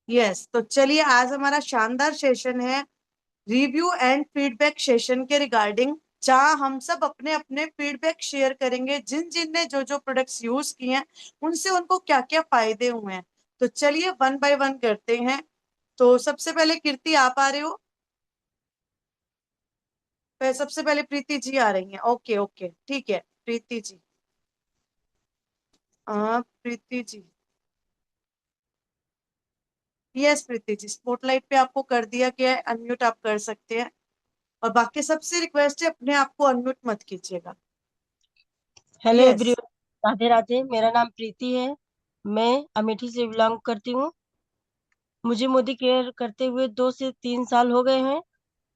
Yes, तो चलिए आज हमारा शानदार सेशन है रिव्यू एंड फीडबैक सेशन के रिगार्डिंग, जहां हम सब अपने अपने फीडबैक शेयर करेंगे, जिन जिन ने जो जो प्रोडक्ट्स यूज किए हैं उनसे उनको क्या क्या फायदे हुए हैं। तो चलिए वन बाय वन करते हैं। तो सबसे पहले कीर्ति आप आ रहे हो? सबसे पहले प्रीति जी आ रही हैं। ओके ओके ठीक है, प्रीति जी। प्रीति जी। यस प्रीति जी, स्पॉटलाइट पे आपको कर दिया गया है, अनम्यूट आप कर सकते हैं। और बाकी सबसे रिक्वेस्ट है, अपने आप को अनम्यूट मत कीजिएगा। Hello yes. Everyone. Radhe Radhe. मेरा नाम प्रीति है। मैं अमेठी से बिलोंग करती हूँ। मुझे मोदी केयर करते हुए 2 से 3 साल हो गए हैं।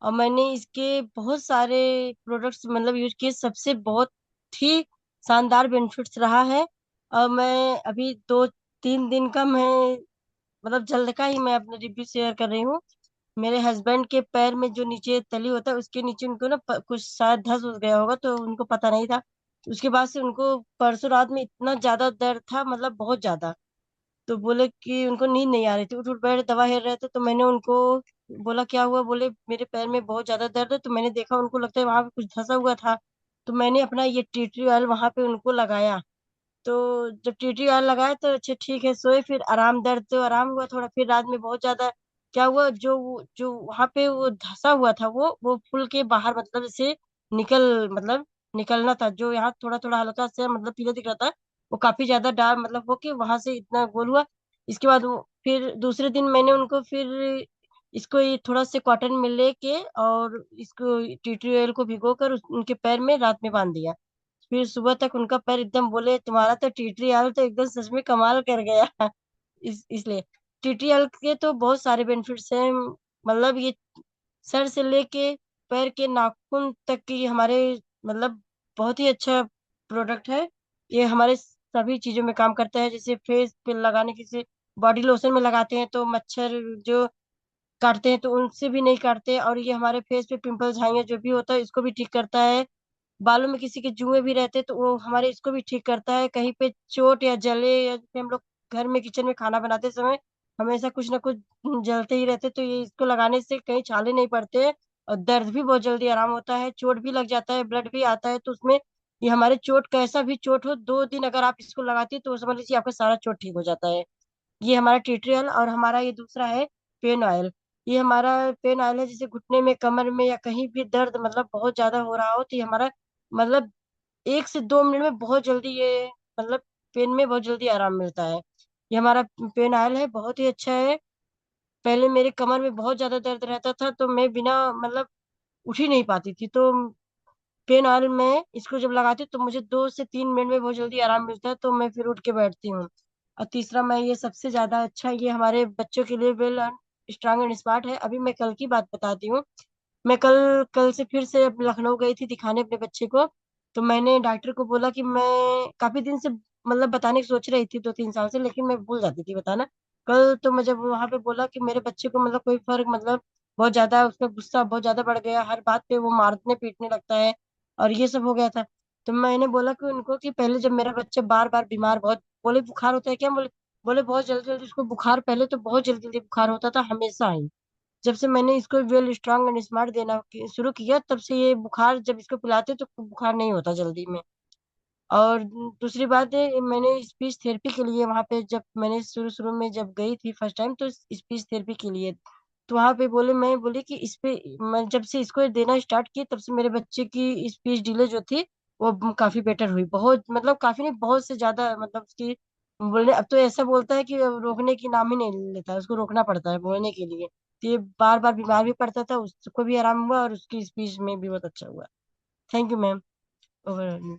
और मैंने इसके बहुत सारे प्रोडक्ट्स मतलब यूज किए। सबसे बहुत ही शानदार बेनिफिट्स रहा है। और मैं अभी 2-3 दिन का मैं मतलब जल्द का ही मैं अपना रिव्यू शेयर कर रही हूँ। मेरे हस्बैंड के पैर में जो नीचे तली होता है उसके नीचे उनको ना कुछ शायद धस उस गया होगा, तो उनको पता नहीं था। उसके बाद से उनको परसों रात में इतना ज्यादा दर्द था, मतलब बहुत ज्यादा। तो बोले कि उनको नींद नहीं आ रही थी, उठ उठ बैठ दवा हेर रहे थे। तो मैंने उनको बोला क्या हुआ, बोले मेरे पैर में बहुत ज्यादा दर्द है। तो मैंने देखा उनको लगता है वहां पे कुछ धंसा हुआ था। तो मैंने अपना ये टी ट्री ऑयल वहां पे उनको लगाया। तो जब टीटी आने लगाया तो अच्छा ठीक है, सोए। फिर आराम, दर्द तो आराम हुआ थोड़ा। फिर रात में बहुत ज्यादा क्या हुआ, जो वहां पे वो धंसा हुआ था वो फूल के बाहर मतलब जैसे मतलब निकलना था। जो यहाँ थोड़ा थोड़ा हल्का से मतलब पीला दिख रहा था, वो काफी ज्यादा डार्क मतलब हो के वहां से इतना गोल हुआ। इसके बाद वो फिर दूसरे दिन मैंने उनको फिर इसको ये थोड़ा से कॉटन में लेके और इसको टी ऑयल को भिगो कर उनके पैर में रात में बांध दिया। फिर सुबह तक उनका पैर एकदम, बोले तुम्हारा तो टीटरी हाल तो एकदम सच में कमाल कर गया। इसलिए टीटरी हाल के तो बहुत सारे बेनिफिट्स हैं। मतलब ये सर से लेके पैर के नाखून तक की हमारे मतलब बहुत ही अच्छा प्रोडक्ट है। ये हमारे सभी चीजों में काम करता है। जैसे फेस पे लगाने की से बॉडी लोशन में लगाते हैं तो मच्छर जो काटते हैं तो उनसे भी नहीं काटते। और ये हमारे फेस पे पिंपल झाइयाँ जो भी होता है इसको भी ठीक करता है। बालों में किसी के जुएं भी रहते तो वो हमारे इसको भी ठीक करता है। कहीं पे चोट या जले, या जैसे हम लोग घर में किचन में खाना बनाते समय हमेशा कुछ ना कुछ जलते ही रहते, तो ये इसको लगाने से कहीं छाले नहीं पड़ते हैं। और दर्द भी बहुत जल्दी आराम होता है। चोट भी लग जाता है, ब्लड भी आता है तो उसमें ये हमारे चोट कैसा भी चोट हो 2 दिन अगर आप इसको लगाती है तो समझ लीजिए आपका सारा चोट ठीक हो जाता है। ये हमारा टी ट्री ऑयल। और हमारा ये दूसरा है पेन ऑयल। ये हमारा पेन ऑयल है, जैसे घुटने में, कमर में या कहीं भी दर्द मतलब बहुत ज्यादा हो रहा हो तो ये हमारा मतलब 1 से 2 मिनट में बहुत जल्दी ये मतलब पेन में बहुत जल्दी आराम मिलता है। ये हमारा पेन ऑयल है, बहुत ही अच्छा है। पहले मेरे कमर में बहुत ज्यादा दर्द रहता था तो मैं बिना मतलब उठ ही नहीं पाती थी। तो पेन ऑयल में इसको जब लगाती हूँ तो मुझे 2 से 3 मिनट में बहुत जल्दी आराम मिलता है, तो मैं फिर उठ के बैठती हूँ। और तीसरा, मैं ये सबसे ज्यादा अच्छा, ये हमारे बच्चों के लिए well and strong and smart है। अभी मैं कल की बात बताती हूँ। मैं कल कल से फिर से अब लखनऊ गई थी दिखाने अपने बच्चे को। तो मैंने डॉक्टर को बोला कि मैं काफी दिन से मतलब बताने की सोच रही थी 2-3 साल से, लेकिन मैं भूल जाती थी बताना। कल तो मैं जब वहां पे बोला कि मेरे बच्चे को मतलब कोई फर्क मतलब बहुत ज्यादा उसका गुस्सा बहुत ज्यादा बढ़ गया, हर बात पे वो मारने पीटने लगता है और ये सब हो गया था। तो मैंने बोला कि उनको कि पहले जब मेरा बच्चा बार बार बीमार, बहुत बोले बुखार होता है क्या, बोले बोले बहुत जल्दी जल्दी उसको बुखार, पहले तो बहुत जल्दी जल्दी बुखार होता था हमेशा ही। जब से मैंने इसको वेल स्ट्रांग एंड स्मार्ट देना शुरू किया तब से ये बुखार जब इसको पिलाते तो बुखार नहीं होता जल्दी में। और दूसरी बात है, मैंने स्पीच थेरेपी के लिए वहां पे जब मैंने शुरू शुरू में जब गई थी फर्स्ट टाइम तो स्पीच थेरेपी के लिए, तो वहां पे मैं बोली कि इस पे मैं जब से इसको देना स्टार्ट की तब से मेरे बच्चे की स्पीच डिले जो थी वो काफी बेटर हुई। बहुत मतलब काफी नहीं, बहुत से ज्यादा मतलब उसकी बोलने, अब तो ऐसा बोलता है कि अब रोकने की नाम ही नहीं लेता है, उसको रोकना पड़ता है बोलने के लिए। तो ये बार बार बीमार भी पड़ता था, उसको भी आराम हुआ और उसकी स्पीच में भी बहुत अच्छा हुआ। Thank you ma'am. Over.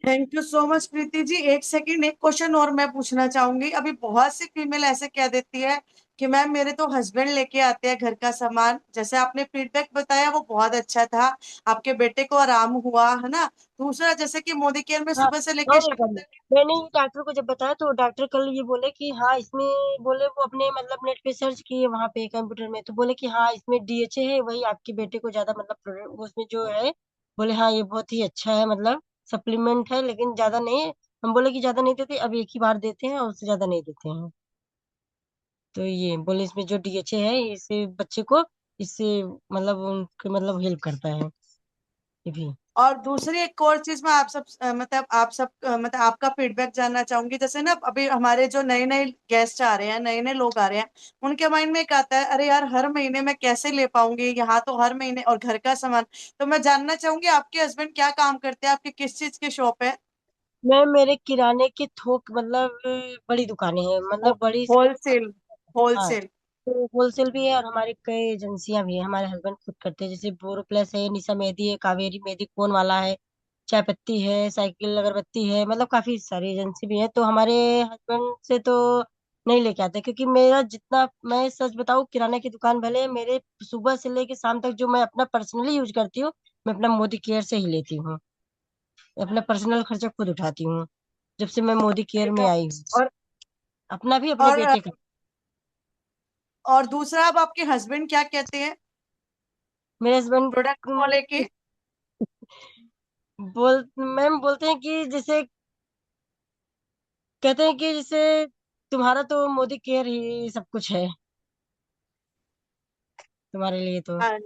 Thank you so much Preeti ji. एक सेकंड, एक क्वेश्चन और मैं पूछना चाहूंगी। अभी बहुत सी फीमेल ऐसे कह देती है कि मैम मेरे तो हस्बैंड लेके आते हैं घर का सामान, जैसे आपने फीडबैक बताया वो बहुत अच्छा था, आपके बेटे को आराम हुआ है ना। दूसरा, जैसे कि मोदी केयर में हाँ, सुबह से लेके और एक शाम बात, तक। मैंने ये डॉक्टर को जब बताया तो डॉक्टर कल ये बोले कि हाँ इसमें, बोले वो अपने मतलब नेट पे सर्च किए वहां पे कंप्यूटर में तो बोले कि हाँ इसमें डीएचए है, वही आपके बेटे को ज्यादा मतलब उसमें जो है। बोले हाँ ये बहुत ही अच्छा है, मतलब सप्लीमेंट है लेकिन ज्यादा नहीं है। हम बोले कि ज्यादा नहीं देते, अब एक ही बार देते हैं और उससे ज्यादा नहीं देते हैं। तो ये बोले इसमें जो DHA है इससे बच्चे को, इससे मतलब उनके मतलब हेल्प करता है ये भी। और दूसरी एक और चीज मैं आप सब मतलब आप सब मतलब आपका फीडबैक जानना चाहूंगी। जैसे ना अभी हमारे जो नए नए गेस्ट आ रहे हैं, नए नए लोग आ रहे हैं, उनके माइंड में एक आता है, अरे यार हर महीने मैं कैसे ले पाऊंगी, यहाँ तो हर महीने, और घर का सामान। तो मैं जानना चाहूंगी आपके हस्बैंड क्या काम करते हैं, आपकी किस चीज की शॉप है? मैं मेरे किराने की थोक मतलब बड़ी दुकानें हैं, मतलब बड़ी सी। होलसेल। हाँ, होलसेल। तो होलसेल भी है और हमारी कई एजेंसियां भी है, हमारे हस्बैंड खुद करते हैं, जैसे बोरोप्लस है, निशा मेहंदी है, कावेरी मेहंदी कोन वाला है, चाय पत्ती है, साइकिल अगरबत्ती है, मतलब काफी सारी एजेंसी भी है। तो हमारे हस्बैंड से तो नहीं लेके आते, क्योंकि मेरा जितना, मैं सच बताऊं, किराने की दुकान भले मेरे सुबह से लेके शाम तक जो मैं अपना पर्सनली यूज करती हूँ, मैं अपना मोदी केयर से ही लेती हूँ, अपना पर्सनल खर्चा खुद उठाती हूँ जब से मैं मोदी केयर में तो आई हूँ, और अपना भी अपने और बेटे का। और दूसरा, अब आपके हस्बैंड क्या कहते हैं मेरे हस्बैंड प्रोडक्ट को लेके? मैम बोलते हैं कि जैसे, कहते हैं कि जैसे तुम्हारा तो मोदी केयर ही सब कुछ है, तुम्हारे लिए तो हाँ।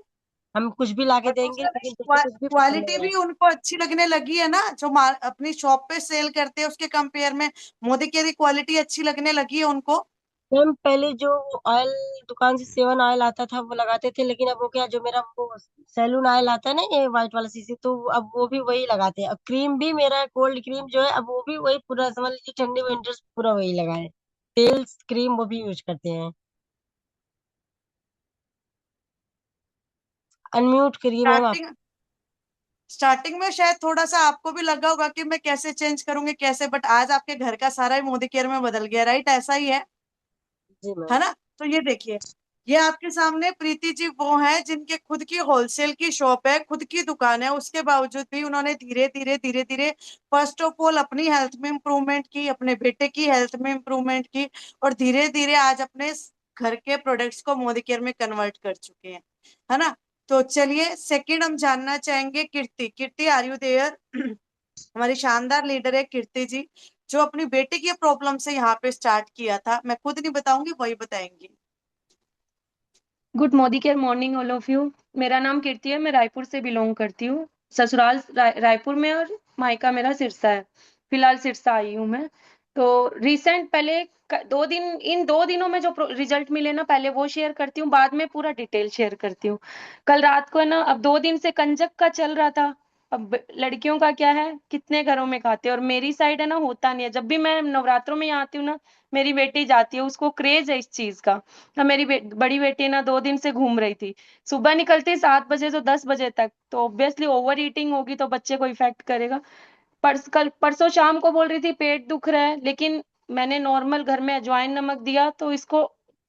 हम कुछ भी ला के और देंगे, दूसरा भाई, लेकिन जैसे कुछ भी पसंद क्वालिटी नहीं आए। भी उनको अच्छी लगने लगी है ना, जो अपनी शॉप पे सेल करते हैं उसके कंपेयर में मोदी केयर की क्वालिटी अच्छी लगने लगी है उनको। मैम पहले जो ऑयल दुकान से 7 ऑयल आता था वो लगाते थे, लेकिन अब वो क्या, जो मेरा वो सैलून ऑयल आता है ना, ये व्हाइट वाला शीशी, तो अब वो भी वही लगाते हैं। अब क्रीम भी मेरा कोल्ड क्रीम जो है, अब वो भी वही पूरा समझ लीजिए, ठंडी विंटर्स पूरा वही लगाए, तेल क्रीम वो भी यूज करते हैं। अनम्यूट करिए मैम आप। स्टार्टिंग स्टार्टिंग में शायद थोड़ा सा आपको भी लगा होगा कि मैं कैसे चेंज करूंगी, कैसे, बट आज आपके घर का सारा ही मोदी केयर में बदल गया, राइट? ऐसा ही जी है मैम। ना? तो ये देखिए, ये आपके सामने प्रीति जी वो हैं जिनके खुद की होलसेल की शॉप है, खुद की दुकान है, उसके बावजूद भी उन्होंने धीरे धीरे धीरे धीरे फर्स्ट ऑफ ऑल अपनी हेल्थ में इंप्रूवमेंट की, अपने बेटे की हेल्थ में इंप्रूवमेंट की, और धीरे धीरे आज अपने घर के प्रोडक्ट्स को मोदी केयर में कन्वर्ट कर चुके हैं, है ना? तो चलिए सेकंड हम जानना चाहेंगे कीर्ति। कीर्ति, आर यू देयर? हमारी शानदार लीडर है कीर्ति जी, जो अपनी बेटे की प्रॉब्लम से यहाँ पे स्टार्ट किया था। मैं खुद नहीं बताऊंगी, वही बताएंगी। Good Modi care morning all of you. मेरा नाम कीर्ति है, मैं रायपुर से बिलोंग करती हूँ। ससुराल रायपुर में और मायका मेरा सिरसा है। फिलहाल सिरसा आई हूँ मैं। तो रिसेंट पहले 2 दिन, इन 2 दिनों में जो रिजल्ट मिले ना, पहले वो शेयर करती हूँ, बाद में पूरा डिटेल शेयर करती हूँ। कल रात को है ना, अब 2 दिन से कंजक का चल रहा था। अब लड़कियों का क्या है, कितने घरों में खाते हैं, और मेरी साइड है ना होता नहीं है। जब भी मैं नवरात्रों में यहाँ आती हूँ ना, मेरी बेटी जाती है, उसको क्रेज है इस चीज का। हाँ, मेरी बड़ी बेटी ना 2 दिन से घूम रही थी। सुबह निकलती 7 बजे से 10 बजे तक, तो ऑब्वियसली ओवर ईटिंग होगी तो बच्चे को इफेक्ट करेगा। कल परसों शाम को बोल रही थी पेट दुख रहा है, लेकिन मैंने नॉर्मल घर में अजवाइन नमक दिया तो इसको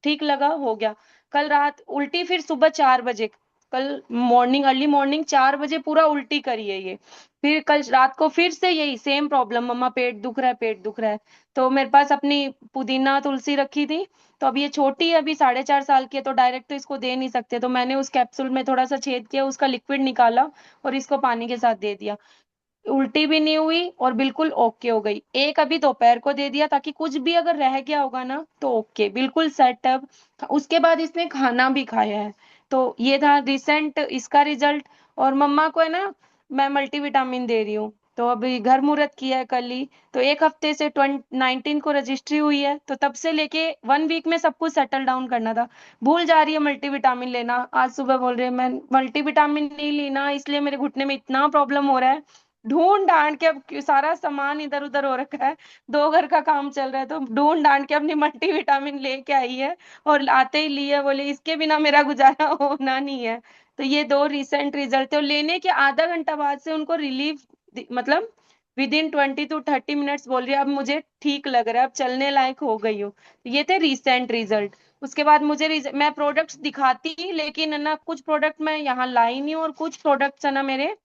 ठीक लगा, हो गया। कल रात उल्टी, फिर सुबह 4 बजे, कल मॉर्निंग, अर्ली मॉर्निंग 4 बजे पूरा उल्टी करी है ये। फिर कल रात को फिर से यही सेम प्रॉब्लम, मम्मा पेट दुख रहा है, पेट दुख रहा है। तो मेरे पास अपनी पुदीना तुलसी रखी थी। तो अब ये छोटी है, अभी 4.5 साल की है, तो डायरेक्ट तो इसको दे नहीं सकते, तो मैंने उस कैप्सूल में थोड़ा सा छेद किया, उसका लिक्विड निकाला और इसको पानी के साथ दे दिया। उल्टी भी नहीं हुई और बिल्कुल ओके हो गई। एक अभी दोपहर को दे दिया, ताकि कुछ भी अगर रह गया होगा ना तो ओके, बिल्कुल सेट अब। उसके बाद इसने खाना भी खाया है। तो ये था रिसेंट इसका रिजल्ट। और मम्मा को है ना, मैं मल्टीविटामिन दे रही हूँ। तो अभी घर मुहूर्त किया है कल ही, तो एक हफ्ते से 19 को रजिस्ट्री हुई है, तो तब से लेके 1 वीक में सब कुछ सेटल डाउन करना था। भूल जा रही है मल्टीविटामिन लेना, आज सुबह बोल रही है मैं मल्टीविटामिन नहीं ली ना, इसलिए मेरे घुटने में इतना प्रॉब्लम हो रहा है। ढूंढ डांट के अब सारा सामान इधर उधर हो रखा है, 2 घर का काम चल रहा है, तो ढूंढ डांट के अपनी मल्टीविटामिन लेके आई है। और आते ही लिए, बोले इसके बिना मेरा गुजारा होना नहीं है। तो ये 2 रिसेंट रिजल्ट थे, और लेने के आधा घंटा बाद से उनको रिलीफ, मतलब विदिन 20 to 30 मिनट्स बोल रही है, अब मुझे ठीक लग रहा है, अब चलने लायक हो गई हूँ। तो ये थे रिसेंट रिजल्ट। उसके बाद मुझे मैं प्रोडक्ट्स दिखाती, लेकिन है ना कुछ प्रोडक्ट मैं यहाँ लाई नहीं हूँ, और कुछ प्रोडक्ट्स है ना मेरे,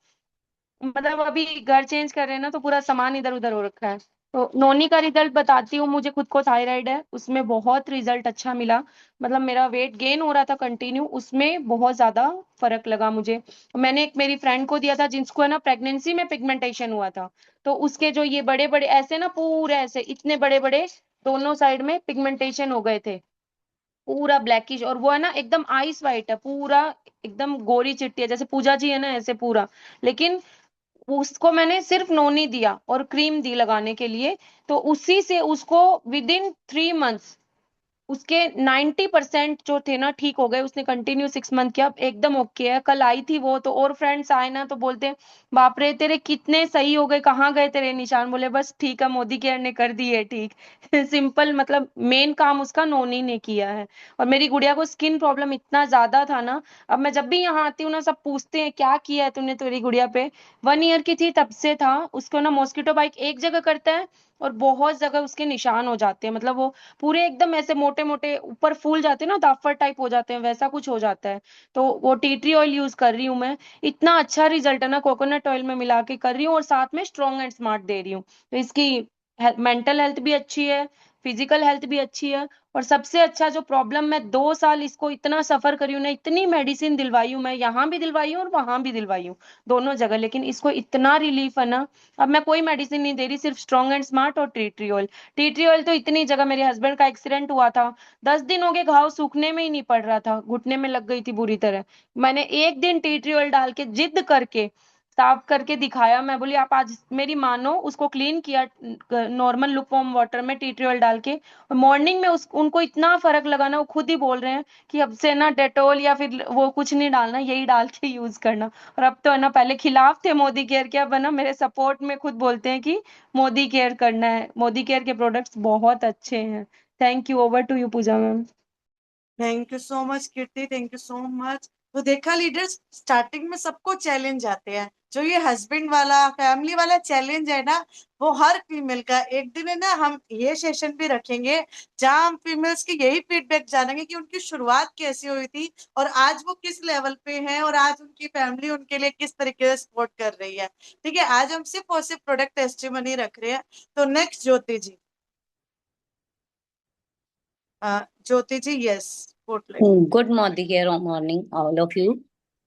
मतलब अभी घर चेंज कर रहे हैं ना, तो पूरा सामान इधर उधर हो रखा है। तो नोनी का रिजल्ट बताती हूँ। मुझे खुद को थायराइड है, उसमें बहुत रिजल्ट अच्छा मिला। मतलब मेरा वेट गेन हो रहा था कंटिन्यू, उसमें बहुत ज्यादा फर्क लगा मुझे। मैंने एक मेरी फ्रेंड को दिया था जिसको है ना प्रेगनेंसी में पिगमेंटेशन हुआ था। तो उसके जो ये बड़े बड़े ऐसे ना, पूरे ऐसे इतने बड़े बड़े दोनों साइड में पिगमेंटेशन हो गए थे। पूरा ब्लैकिश, और वो है ना एकदम आइस वाइट है, पूरा एकदम गोरी चिट्टी है, जैसे पूजा जी है ना ऐसे पूरा। लेकिन उसको मैंने सिर्फ नोनी दिया और क्रीम दी लगाने के लिए, तो उसी से उसको विद इन 3 मंथ्स उसके 90% जो थे ना ठीक हो गए। उसने कंटिन्यू 6 मंथ किया, अब एकदम ओके है। कल आई थी वो तो, और फ्रेंड्स आए ना तो बोलते हैं बाप रे तेरे कितने सही हो गए, कहाँ गए तेरे निशान। बोले बस ठीक है, मोदी केयर ने कर दी है ठीक। सिंपल, मतलब मेन काम उसका नोनी ने किया है। और मेरी गुड़िया को स्किन प्रॉब्लम इतना ज्यादा था ना, अब मैं जब भी यहाँ आती हूँ ना सब पूछते हैं क्या किया है तूने तेरी गुड़िया पे। 1 ईयर की थी तब से था। उसको ना मॉस्किटो बाइट एक जगह करता है और बहुत जगह उसके निशान हो जाते हैं, मतलब वो पूरे एकदम ऐसे मोटे मोटे ऊपर फूल जाते हैं ना, दाफर टाइप हो जाते हैं, वैसा कुछ हो जाता है। तो वो टी ट्री ऑयल यूज कर रही हूँ मैं। इतना अच्छा रिजल्ट है ना, कोकोनट ऑयल में मिला के कर रही हूँ और साथ में स्ट्रॉन्ग एंड स्मार्ट दे रही हूँ। तो इसकी मेंटल हेल्थ भी अच्छी है, फिजिकल हेल्थ भी अच्छी है। और सबसे अच्छा जो प्रॉब्लम, मैं 2 साल इसको इतना सफर करी हूँ ना, इतनी मेडिसिन दिलवाई हूँ मैं, यहाँ भी दिलवाई हूँ और वहां भी दिलवाई हूँ, दोनों जगह, लेकिन इसको इतना रिलीफ है ना। अब मैं कोई मेडिसिन नहीं दे रही, सिर्फ स्ट्रॉन्ग एंड स्मार्ट और tea tree oil. Tea tree oil तो इतनी जगह, मेरे हस्बैंड का एक्सीडेंट हुआ था, 10 दिन हो गए, घाव सूखने में ही नहीं पड़ रहा था, घुटने में लग गई थी बुरी तरह। मैंने एक दिन टी ट्री ऑयल डाल के जिद करके साफ करके दिखाया। मैं बोली आप आज मेरी मानो, उसको क्लीन किया नॉर्मल लुक वार्म वाटर में टी ट्री ऑयल डाल के, और मॉर्निंग में उस उनको इतना फर्क लगा ना, वो खुद ही बोल रहे हैं कि अब से ना डेटोल या फिर वो कुछ नहीं डालना, यही डाल के यूज करना। और अब तो है ना, पहले खिलाफ थे मोदी केयर के, अब है ना मेरे सपोर्ट में खुद बोलते हैं कि मोदी केयर करना है। मोदी केयर के प्रोडक्ट्स बहुत अच्छे हैं। Thank you, over to you Pooja ma'am. Thank you so much Kirti, thank you so much. तो देखा लीडर्स, स्टार्टिंग में सबको चैलेंज आते हैं, जो ये हस्बैंड वाला फैमिली वाला चैलेंज है ना, वो हर फीमेल का। एक दिन है ना हम ये सेशन भी रखेंगे जहां हम फीमेल्स की यही फीडबैक जानेंगे कि उनकी शुरुआत कैसी हुई थी और आज वो किस लेवल पे हैं और आज उनकी फैमिली उनके लिए किस तरीके से सपोर्ट कर रही है। ठीक है, आज हम सिर्फ और सिर्फ प्रोडक्ट टेस्टिमनी रख रहे हैं। तो next Jyoti ji. Jyoti ji, yes, good. Good morning care morning all of you.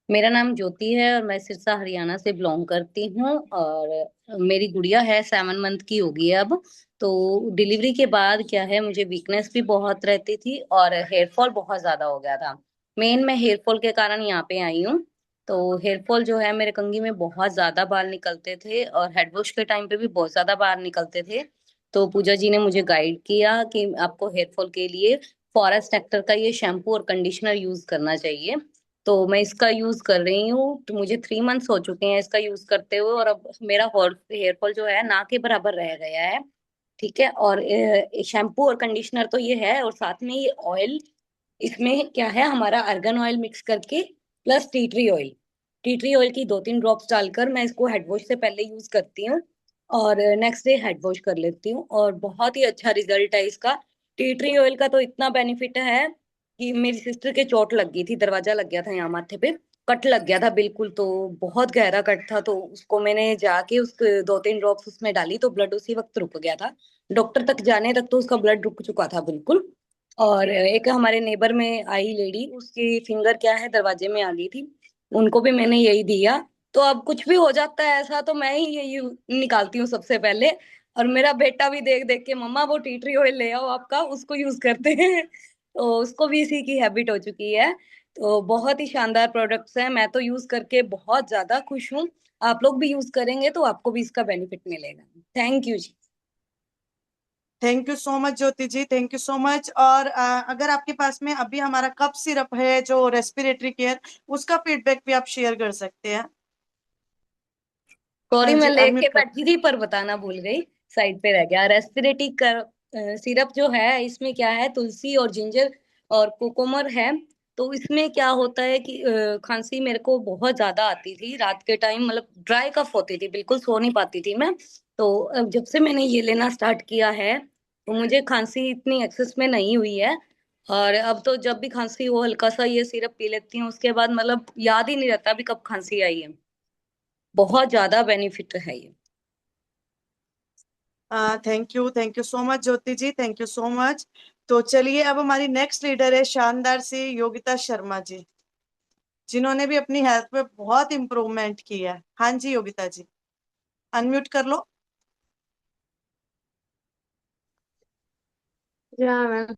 मेरा नाम ज्योति है और मैं सिरसा हरियाणा से बिलोंग करती हूँ। और मेरी गुड़िया है 7 मंथ की होगी अब। तो डिलीवरी के बाद क्या है, मुझे वीकनेस भी बहुत रहती थी और हेयर फॉल बहुत ज्यादा हो गया था। मेन मैं हेयर फॉल के कारण यहाँ पे आई हूँ। तो हेयर फॉल जो है, मेरे कंघी में बहुत ज्यादा बाल निकलते थे और हेड वॉश के टाइम पे भी बहुत ज्यादा बाल निकलते थे। तो पूजा जी ने मुझे गाइड किया कि आपको हेयर फॉल के लिए फॉरेस्ट एक्टर का ये शैम्पू और कंडीशनर यूज करना चाहिए। तो मैं इसका यूज कर रही हूँ। तो मुझे 3 मंथ्स हो चुके हैं इसका यूज करते हुए और अब मेरा हेयर फॉल जो है ना के बराबर रह गया है। ठीक है। और शैम्पू और कंडीशनर तो ये है, और साथ में ये ऑयल, इसमें क्या है, हमारा अर्गन ऑयल मिक्स करके plus tea tree oil. Tea tree oil की 2-3 ड्रॉप्स डालकर मैं इसको हेड वॉश से पहले यूज करती हूँ और नेक्स्ट डे हेड वॉश कर लेती हूँ, और बहुत ही अच्छा रिजल्ट है इसका। टी ट्री ऑयल का तो इतना बेनिफिट है कि मेरी सिस्टर के चोट लग गई थी, दरवाजा लग गया था यहाँ माथे पे, कट लग गया था बिल्कुल, तो बहुत गहरा कट था। तो उसको मैंने जाके उस 2-3 ड्रॉप्स उसमें डाली तो ब्लड उसी वक्त रुक गया था। डॉक्टर तक जाने तक तो उसका ब्लड रुक चुका था बिल्कुल। और एक हमारे नेबर में आई लेडी, उसकी फिंगर क्या है दरवाजे में आ गई थी, उनको भी मैंने यही दिया। तो अब कुछ भी हो जाता है ऐसा तो मैं ही यही निकालती हूँ सबसे पहले। और मेरा बेटा भी देख देख के, मम्मा वो टी ट्री ऑयल ले आओ आपका, उसको यूज करते हैं। तो उसको भी इसी की हैबिट हो चुकी है। तो बहुत ही शानदार प्रोडक्ट्स हैं, मैं तो यूज करके बहुत ज्यादा खुश हूँ। आप लोग भी यूज करेंगे तो आपको भी इसका बेनिफिट मिलेगा। Thank you ji. Thank you so much Jyoti ji, thank you so much. और अगर आपके पास में अभी हमारा कफ सिरप है जो रेस्पिरेटरी केयर, उसका फीडबैक भी आप शेयर कर सकते हैं। हाँ सॉरी मैं जी, लेके अनम्यूट कर। बैठी थी पर बताना भूल गई, साइड पे रह गया। रेस्पिरेटरी कर सिरप जो है, इसमें क्या है, तुलसी और जिंजर और कोकोमर है। तो इसमें क्या होता है कि खांसी मेरे को बहुत ज्यादा आती थी रात के टाइम, मतलब ड्राई कफ होती थी, बिल्कुल सो नहीं पाती थी मैं। तो जब से मैंने ये लेना स्टार्ट किया है तो मुझे खांसी इतनी एक्सेस में नहीं हुई है। और अब तो जब भी खांसी हो हल्का सा ये सिरप पी लेती हूँ, उसके बाद मतलब याद ही नहीं रहता अभी कब खांसी आई है। बहुत ज्यादा बेनिफिट है ये। Thank you so much Jyoti ji, thank you so much. तो चलिए अब हमारी नेक्स्ट लीडर है शानदार सी योगिता शर्मा जी, जिन्होंने भी अपनी हेल्थ में बहुत इंप्रूवमेंट की है। हाँ जी योगिता जी, अनम्यूट कर लो। या मैम,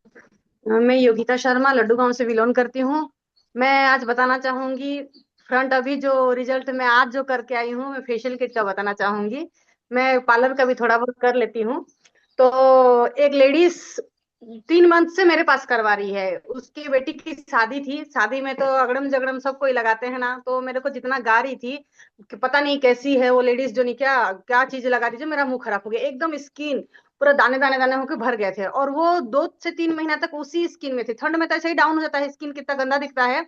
मैं योगिता शर्मा लड्डू गांव से बिलोंग करती हूँ। मैं आज बताना चाहूंगी फ्रंट अभी जो रिजल्ट मैं आज जो करके आई हूँ, मैं फेशियल किट का बताना चाहूंगी। मैं पार्लर का भी थोड़ा बहुत कर लेती हूँ। तो एक लेडीज 3 मंथ से मेरे पास करवा रही है। उसकी बेटी की शादी थी। शादी में तो अगड़म जगड़म सब कोई लगाते हैं ना, तो मेरे को जितना गा रही थी कि पता नहीं कैसी है वो लेडीज, जो नहीं क्या क्या चीज लगा दी जो मेरा मुंह खराब हो गया एकदम। स्किन पूरा दाने दाने दाने होकर भर गए थे, और वो 2 से 3 महीना तक उसी स्किन में थी। ठंड में तो ऐसे ही डाउन हो जाता है, स्किन कितना गंदा दिखता है।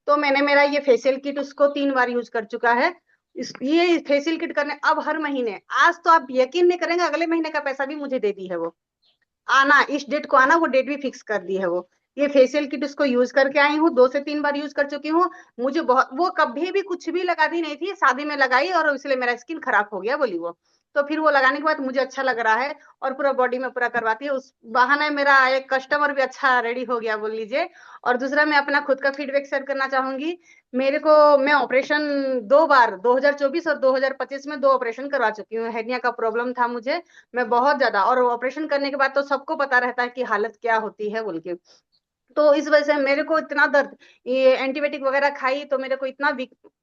तो मैंने मेरा ये फेशियल किट उसको 3 बार यूज कर चुका है। ये फेशियल किट करने अब हर महीने, आज तो आप यकीन नहीं करेंगे, अगले महीने का पैसा भी मुझे दे दी है वो। आना इस डेट को आना, वो डेट भी फिक्स कर दी है वो। ये फेशियल किट उसको यूज करके आई हूँ, 2 से 3 बार यूज कर चुकी हूँ। मुझे बहुत, वो कभी भी कुछ भी लगाती नहीं थी, शादी में लगाई और इसलिए मेरा स्किन खराब हो गया बोली वो। तो फिर वो लगाने के बाद मुझे अच्छा लग रहा है, और पूरा बॉडी में पूरा करवाती है। उस बहाने मेरा एक कस्टमर भी अच्छा रेडी हो गया बोल लीजिए। और दूसरा, मैं अपना खुद का फीडबैक शेयर करना चाहूंगी। मेरे को, मैं ऑपरेशन 2 बार 2024 और 2025 में 2 ऑपरेशन करवा चुकी हूँ। हेर्निया का प्रॉब्लम था मुझे, मैं बहुत ज्यादा, और ऑपरेशन करने के बाद तो सबको पता रहता है कि हालत क्या होती है बोल के। तो इस वजह से मेरे को इतना दर्द, ये एंटीबायोटिक वगैरह खाई तो मेरे को इतना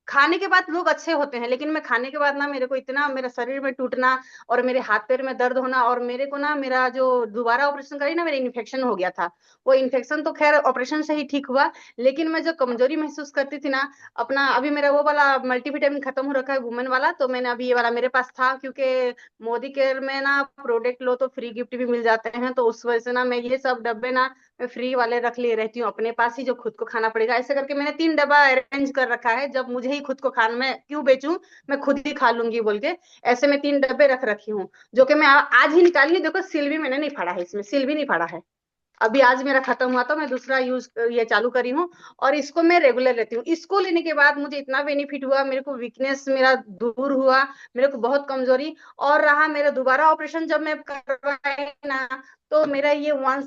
खाने के बाद लोग अच्छे होते हैं, लेकिन मैं खाने के बाद ना मेरे को इतना, मेरा शरीर में टूटना और मेरे हाथ पैर में दर्द होना, और मेरे को ना, मेरा जो दोबारा ऑपरेशन करी ना, मेरा इन्फेक्शन हो गया था। वो इन्फेक्शन तो खैर ऑपरेशन से ही ठीक हुआ, लेकिन मैं जो कमजोरी महसूस करती थी ना अपना, अभी मेरा वो वाला मल्टीविटामिन खत्म हो रखा है वुमेन वाला, तो मैंने अभी ये वाला मेरे पास था, क्योंकि मोदी केयर में ना प्रोडक्ट लो तो फ्री गिफ्ट भी मिल जाते हैं, तो उस वजह से ना मैं ये सब डब्बे ना मैं फ्री वाले रख लिए रहती हूँ अपने पास ही, जो खुद को खाना पड़ेगा। ऐसे करके मैंने 3 डब्बा अरेंज कर रखा है, जब मुझे ही खुद को खाना, मैं क्यों बेचूं, मैं खुद ही खा लूंगी बोल के। ऐसे में 3 डब्बे रख रखी हूँ, जो कि मैं आज ही निकाली हूँ। देखो सिल भी मैंने नहीं फाड़ा है, इसमें सिल भी नहीं फाड़ा है। अभी आज मेरा खत्म हुआ तो मैं दूसरा यूज ये चालू करी हूँ, और इसको मैं रेगुलर लेती हूँ। इसको लेने के बाद मुझे इतना बेनिफिट हुआ, मेरे को वीकनेस मेरा दूर हुआ, मेरे को बहुत कमजोरी और रहा। मेरा दोबारा ऑपरेशन जब मैं करवाई ना, तो मेरा ये वन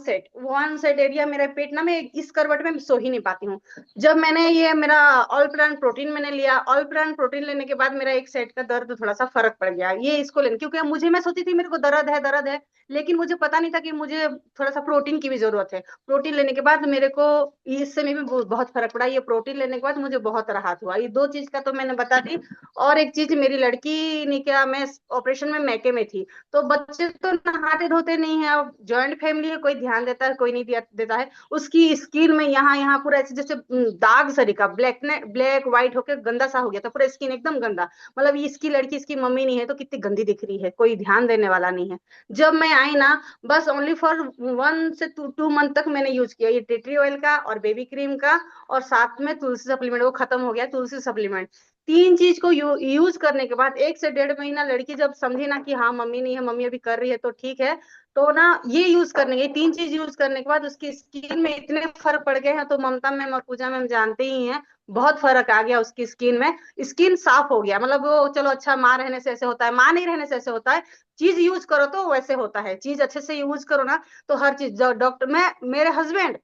सेट एरिया, मेरा पेट ना, मैं इस करवट में सो ही नहीं पाती हूँ। जब मैंने ये मेरा ऑल प्लान प्रोटीन मैंने लिया, ऑल प्लान प्रोटीन लेने के बाद मेरा एक सेट का दर्द थोड़ा सा फर्क पड़ गया, ये इसको लेने, क्योंकि मुझे, मैं सोची थी मेरे को दर्द है, लेकिन मुझे पता नहीं था कि मुझे थोड़ा सा प्रोटीन की भी जरूरत है। प्रोटीन लेने के बाद मेरे को इससे में भी बहुत फर्क पड़ा। ये प्रोटीन लेने के बाद मुझे बहुत राहत हुआ। ये 2 चीज का तो मैंने बता दी। और एक चीज, मेरी लड़की ने क्या, मैं ऑपरेशन में मैके में थी, तो बच्चे तो नहाते धोते नहीं है। अब ज्वाइंट फैमिली है, कोई ध्यान देता है कोई नहीं देता है। उसकी स्किन में यहाँ यहाँ पूरा ऐसे जैसे दाग सरी का ब्लैक ब्लैक व्हाइट होकर गंदा सा हो गया था, पूरा स्किन एकदम गंदा। मतलब इसकी लड़की, इसकी मम्मी नहीं है तो कितनी गंदी दिख रही है, कोई ध्यान देने वाला नहीं है। जब मैं आई ना, बस ओनली फॉर 1 से 2 मंथ तक मैंने यूज किया ये टी ट्री ऑयल का और बेबी क्रीम का, और साथ में तुलसी सप्लीमेंट, वो खत्म हो गया तुलसी सप्लीमेंट। 3 चीज को यूज करने के बाद 1 से 1.5 महीना, लड़की जब समझी ना कि हाँ मम्मी नहीं है, मम्मी अभी कर रही है तो ठीक है, तो ना ये यूज करने के, 3 चीज यूज करने के बाद उसकी स्किन में इतने फर्क पड़ गए हैं। तो ममता मैम और पूजा मैम जानते ही हैं, बहुत फर्क आ गया उसकी स्किन में। स्किन साफ हो गया, मतलब वो चलो अच्छा, माँ रहने से ऐसे होता है, माँ नहीं रहने से ऐसे होता है। चीज यूज करो तो वैसे होता है, चीज अच्छे से यूज करो ना, तो हर चीज। डॉक्टर, मैं, मेरे हस्बैंड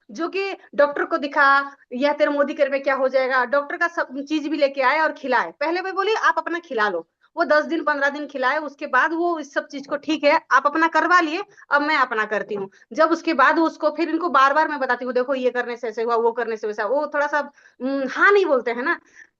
जो कि डॉक्टर को दिखा, यह तेरे मोदी केयर में क्या हो जाएगा, डॉक्टर का सब चीज भी लेके आए और खिलाए। पहले मैं बोली आप अपना खिला लो, वो 10 दिन 15 दिन खिलाए, उसके बाद वो इस सब चीज को ठीक है आप अपना करवा लिए, अब मैं अपना करती हूँ। जब उसके बाद उसको फिर इनको बार बार मैं बताती हूँ, देखो ये करने से ऐसे हुआ, वो करने से वैसा, वो थोड़ा सा हाँ नहीं बोलते हैं ना।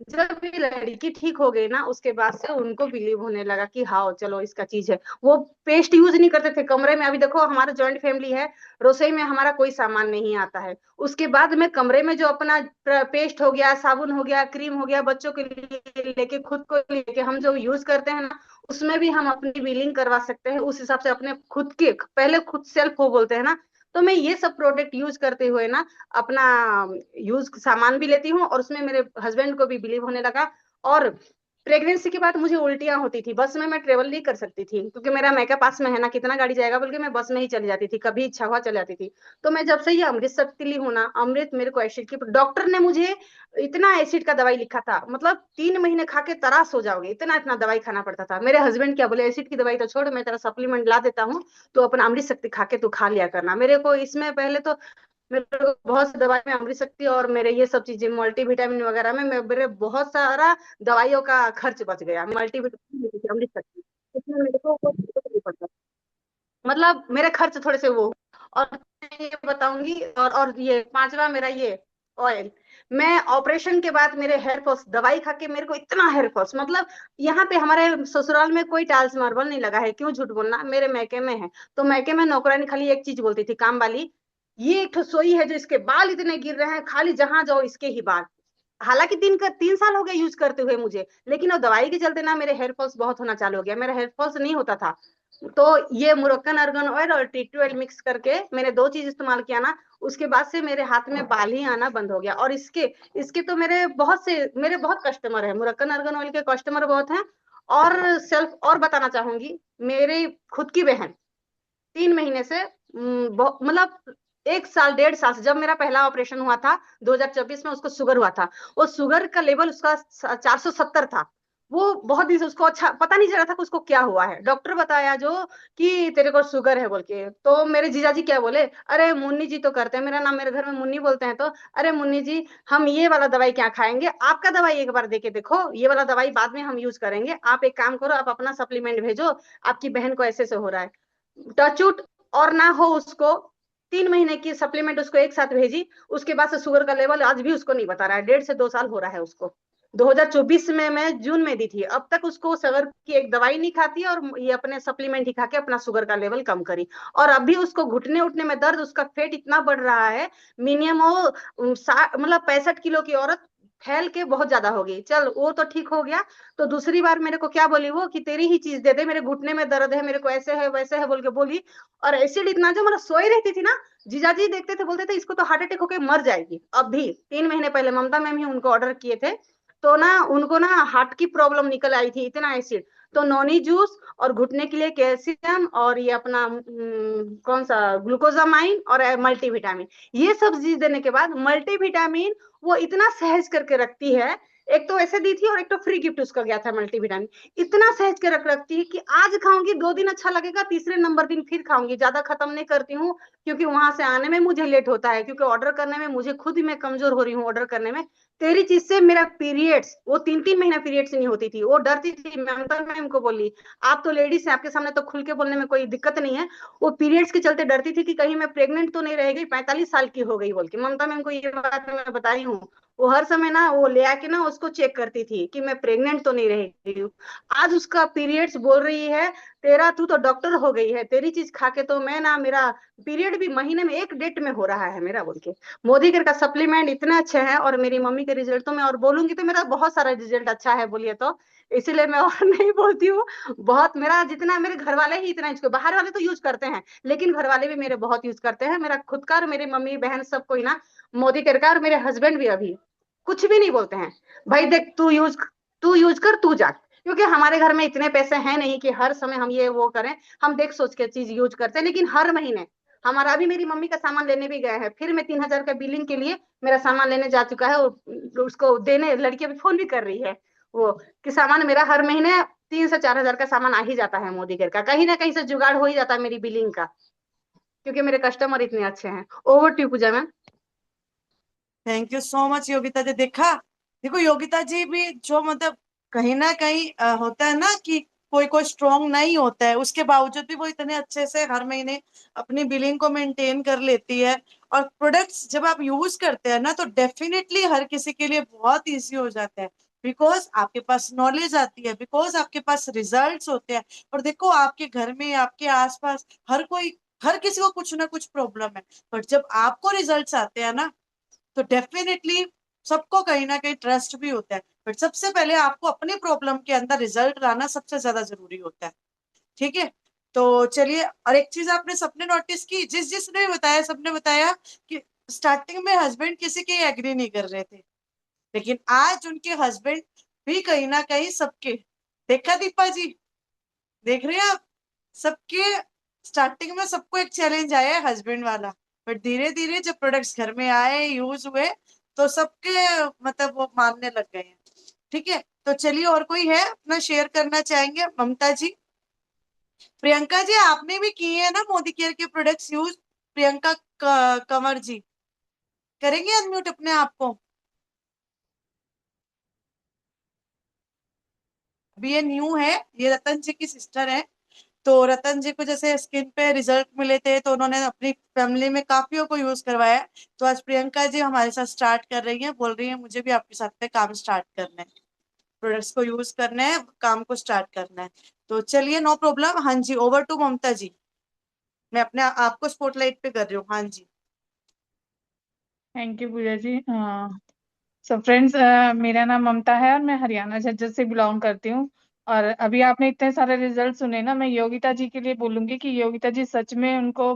जब ये लड़की ठीक हो गई ना, उसके बाद से उनको बिलीव होने लगा कि हाँ चलो इसका चीज है। वो पेस्ट यूज नहीं करते थे कमरे में, अभी देखो हमारा जॉइंट फैमिली है, रसोई में हमारा कोई सामान नहीं आता है। उसके बाद में कमरे में जो अपना पेस्ट हो गया, साबुन हो गया, क्रीम हो गया, बच्चों के लिए लेके, खुद को लेके हम जो यूज करते हैं ना, उसमें भी हम अपनी बिलिंग करवा सकते हैं उस हिसाब से। अपने खुद के, पहले खुद सेल्फ हो बोलते हैं ना, तो मैं ये सब प्रोडक्ट यूज करते हुए ना अपना यूज सामान भी लेती हूँ, और उसमें मेरे हस्बैंड को भी बिलीव होने लगा। और प्रेगनेंसी के बाद मुझे उल्टियां होती थी, बस में मैं ट्रेवल नहीं कर सकती थी, क्योंकि मेरा मेकअप पास में है ना, कितना गाड़ी जाएगा बोल के मैं बस में ही चली जाती थी, कभी इच्छा हुआ चली जाती थी। तो मैं जब से ये अमृत शक्ति ली हूँ ना, अमृत मेरे को एसिड की, डॉक्टर ने मुझे इतना एसिड का दवाई लिखा था, मतलब 3 महीने खा के तरास हो जाओगे, इतना इतना दवाई खाना पड़ता था। मेरे हस्बैंड क्या बोले, एसिड की दवाई तो छोड़, मैं तेरा सप्लीमेंट ला देता हूँ, तो अपना अमृत शक्ति खा के तू खा लिया करना। मेरे को इसमें पहले तो मेरे को बहुत सी दवाई में अमृत शक्ति और मेरे ये सब चीजें मल्टीविटामिन वगैरह में मेरे बहुत सारा दवाइयों का खर्च बच गया। मल्टीविटामिन अमृत शक्ति, इसमें मेरे को कोई जरूरत नहीं पड़ता, मतलब मेरे खर्च थोड़े से वो। और ये बताऊंगी, और ये पांचवा मेरा ये ऑयल। मैं ऑपरेशन के बाद मेरे हेयर फॉल्स, दवाई खा के मेरे को इतना हेयर फॉल्स, मतलब यहाँ पे हमारे ससुराल में कोई टाइल्स मार्बल नहीं लगा है, क्यों झूठ बोलना, मेरे मैके में है। तो मैके में नौकरानी खाली एक चीज बोलती थी, काम वाली, ये एक ठो सोई है जो इसके बाल इतने गिर रहे हैं, खाली जहां जाओ इसके ही बाल। हालांकि 3 साल हो गए यूज करते हुए मुझे, लेकिन वो दवाई के चलते ना मेरे हेयर फॉल्स बहुत होना चालू हो गया, मेरा हेयर फॉल्स नहीं होता था। तो ये मुरक्कन अर्गन ऑयल और टी ऑयल मिक्स करके मैंने 2 चीज इस्तेमाल किया ना, उसके बाद से मेरे हाथ में बाल ही आना बंद हो गया। और इसके इसके तो मेरे बहुत कस्टमर है, मुरक्कन अर्गन ऑयल के कस्टमर बहुत हैं। और सेल्फ और बताना चाहूंगी, मेरी खुद की बहन 3 महीने से मतलब 1 साल 1.5 साल से, जब मेरा पहला ऑपरेशन हुआ था 2024 में, उसको शुगर हुआ था। वो शुगर का लेवल उसका 470 था। वो बहुत दिन से उसको अच्छा पता नहीं चल रहा था कि उसको क्या हुआ है। डॉक्टर बताया जो कि तेरे को शुगर है बोल के। तो मेरे जीजाजी क्या बोले, अरे मुन्नी जी तो करते हैं, मेरा नाम मेरे घर में मुन्नी बोलते हैं, तो अरे मुन्नी जी हम ये वाला दवाई क्या खाएंगे, आपका दवाई एक बार दे के देखो, ये वाला दवाई बाद में हम यूज करेंगे, आप एक काम करो, आप अपना सप्लीमेंट भेजो, आपकी बहन को ऐसे से हो रहा है। टचवुड और ना हो उसको, 3 महीने की सप्लीमेंट उसको एक साथ भेजी, उसके बाद से शुगर का लेवल आज भी उसको नहीं बता रहा है, 1.5 से 2 साल हो रहा है उसको। 2024 में मैं जून में दी थी, अब तक उसको शुगर की एक दवाई नहीं खाती, और ये अपने सप्लीमेंट ही खा के अपना शुगर का लेवल कम करी। और अभी उसको घुटने उठने में दर्द, उसका फेट इतना बढ़ रहा है, मिनिमम वो मतलब 65 किलो की औरत फैल के बहुत ज्यादा हो गई। चल वो तो ठीक हो गया। तो दूसरी बार मेरे को क्या बोली वो, कि तेरी ही चीज दे दे, मेरे घुटने में दर्द है, मेरे को ऐसे है वैसे है बोल के बोली। और एसिड इतना, जो मतलब सोई रहती थी ना, जीजाजी देखते थे बोलते थे इसको तो हार्ट अटैक होके मर जाएगी। अब भी 3 महीने पहले ममता मैम ही उनको ऑर्डर किए थे, तो ना उनको ना हार्ट की प्रॉब्लम निकल आई थी, इतना एसिड। तो नोनी जूस और घुटने के लिए कैल्शियम, और ये अपना कौन सा ग्लूकोजामाइन और मल्टीविटामिन, ये सब चीज देने के बाद मल्टीविटामिन वो इतना सहज करके रखती है। एक तो ऐसे दी थी, और एक तो फ्री गिफ्ट उसका गया था मल्टीविटामिन। इतना सहज के रख रखती है कि आज खाऊंगी 2 दिन अच्छा लगेगा, तीसरे नंबर दिन फिर खाऊंगी, ज्यादा खत्म नहीं करती हूँ, क्योंकि वहां से आने में मुझे लेट होता है, क्योंकि ऑर्डर करने में मुझे खुद ही मैं कमजोर हो रही हूँ ऑर्डर करने में। तेरी चीज से मेरा पीरियड्स, वो 3 3 महीना पीरियड्स नहीं होती थी, वो डरती थी। ममता मैम को बोली, आप तो लेडीज हैं, आपके सामने तो खुल के बोलने में कोई दिक्कत नहीं है। वो पीरियड्स के चलते डरती थी कि कहीं मैं प्रेग्नेंट तो नहीं रह गई, 45 साल की हो गई बोल के। ममता मैम को ये बात मैं बताई हूँ। वो हर समय ना वो ले आके ना उसको चेक करती थी कि मैं प्रेग्नेंट तो नहीं रह गई हूँ। आज उसका पीरियड्स बोल रही है, तेरा तू तो डॉक्टर हो गई है, तेरी चीज खा के तो मैं ना, मेरा पीरियड भी महीने में एक डेट में हो रहा है मेरा बोल के। मोदी केयर का सप्लीमेंट इतने अच्छे हैं, और मेरी मम्मी के रिजल्ट तो मैं और बोलूंगी तो मेरा बहुत सारा रिजल्ट अच्छा है बोलिए तो, इसीलिए मैं और नहीं बोलती हूँ। बहुत मेरा जितना, मेरे घर वाले ही इतना यूज, बाहर वाले तो यूज करते हैं, लेकिन घर वाले भी मेरे बहुत यूज करते हैं। मेरा खुद का और मेरी मम्मी बहन सब कोई ना मोदी केयर का, और मेरे हस्बैंड भी अभी कुछ भी नहीं बोलते हैं, भाई देख तू यूज कर तू जा, क्योंकि हमारे घर में इतने पैसे हैं नहीं कि हर समय हम ये वो करें। हम देख सोच के चीज यूज करते हैं, लेकिन हर महीने हमारा, अभी मेरी मम्मी का सामान लेने भी गए हैं, फिर मैं 3 हजार का बिलिंग के लिए मेरा सामान लेने जा चुका है। उसको देने लड़की अभी फोन भी कर रही है वो, कि सामान मेरा हर महीने 3 से 4 हजार का सामान आ ही जाता है मोदी केयर का, कहीं ना कहीं से जुगाड़ हो ही जाता है मेरी बिलिंग का, क्योंकि मेरे कस्टमर इतने अच्छे हैं। Over to Pooja ma'am. Thank you so much Yogita ji. देखा, देखो योगिता जी भी जो मतलब कहीं ना कहीं होता है ना कि कोई कोई स्ट्रांग नहीं होता है, उसके बावजूद भी वो इतने अच्छे से हर महीने अपनी बिलिंग को मेंटेन कर लेती है। और प्रोडक्ट्स जब आप यूज करते हैं ना, तो डेफिनेटली हर किसी के लिए बहुत इजी हो जाता है, बिकॉज आपके पास नॉलेज आती है, बिकॉज आपके पास रिजल्ट्स होते हैं। और देखो, आपके घर में, आपके आसपास हर किसी को कुछ ना कुछ प्रॉब्लम है, बट जब आपको रिजल्ट्स आते हैं ना, तो डेफिनेटली सबको कहीं ना कहीं ट्रस्ट भी होता है। बट सबसे पहले आपको अपनी प्रॉब्लम के अंदर रिजल्ट लाना सबसे ज्यादा जरूरी होता है। ठीक है, तो चलिए, और एक चीज आपने सबने नोटिस की, जिसने भी बताया सबने बताया कि स्टार्टिंग में हस्बैंड किसी के एग्री नहीं कर रहे थे, लेकिन आज उनके हस्बैंड भी कहीं ना कहीं सबके, देखा दीपा जी, देख रहे हैं आप, सबके स्टार्टिंग में सबको एक चैलेंज आया है हस्बैंड वाला, बट धीरे धीरे जब प्रोडक्ट्स घर में आए, यूज हुए, तो सबके मतलब वो मानने लग गए हैं। ठीक है, तो चलिए, और कोई है अपना शेयर करना चाहेंगे? ममता जी, प्रियंका जी, आपने भी किए हैं ना मोदी केयर के प्रोडक्ट्स यूज? प्रियंका कंवर जी, करेंगे अनम्यूट अपने आप को? अभी ये न्यू है, ये रतन जी की सिस्टर है, तो रतन जी को जैसे स्किन पे रिजल्ट मिले थे तो उन्होंने अपनी फैमिली में काफियों को यूज करवाया है। तो आज प्रियंका जी हमारे साथ स्टार्ट कर रही हैं, बोल रही हैं मुझे भी आपके साथ पे काम स्टार्ट करना है, प्रोडक्ट्स को यूज करना है, काम को स्टार्ट करना है। तो चलिए, नो प्रॉब्लम। हाँ जी, ओवर टू ममता जी। मैं अपने आपको स्पॉटलाइट पे कर रही हूँ। हाँ जी। Thank you Pooja ji. So friends, मेरा नाम ममता है और मैं हरियाणा झज्जर से बिलोंग करती हूँ। और अभी आपने इतने सारे रिजल्ट सुने ना, मैं योगिता जी के लिए बोलूंगी कि योगिता जी सच में उनको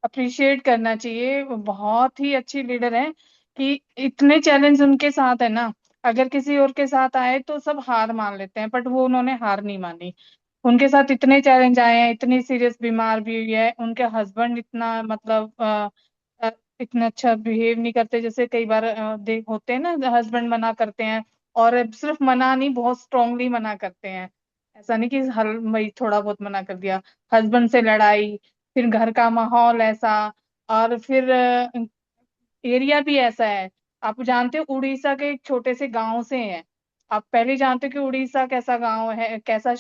अप्रिशिएट करना चाहिए। वो बहुत ही अच्छी लीडर है कि इतने चैलेंज उनके साथ है ना। अगर किसी और के साथ आए तो सब हार मान लेते हैं, बट वो उन्होंने हार नहीं मानी। उनके साथ इतने चैलेंज आए हैं, इतनी सीरियस बीमार भी हुई है, उनके हस्बैंड इतना मतलब अ, इतना अच्छा बिहेव नहीं करते। जैसे कई बार देख होते हैं ना, हस्बैंड मना करते हैं, और सिर्फ मना नहीं, बहुत स्ट्रांगली मना करते हैं। ऐसा नहीं कि हल मई थोड़ा बहुत मना कर दिया। हस्बैंड से लड़ाई, फिर घर का माहौल ऐसा, और फिर एरिया भी ऐसा है। आप जानते हो उड़ीसा के एक छोटे से गांव से हैं। आप पहले जानते हो कि उड़ीसा कैसा गांव है, कैसा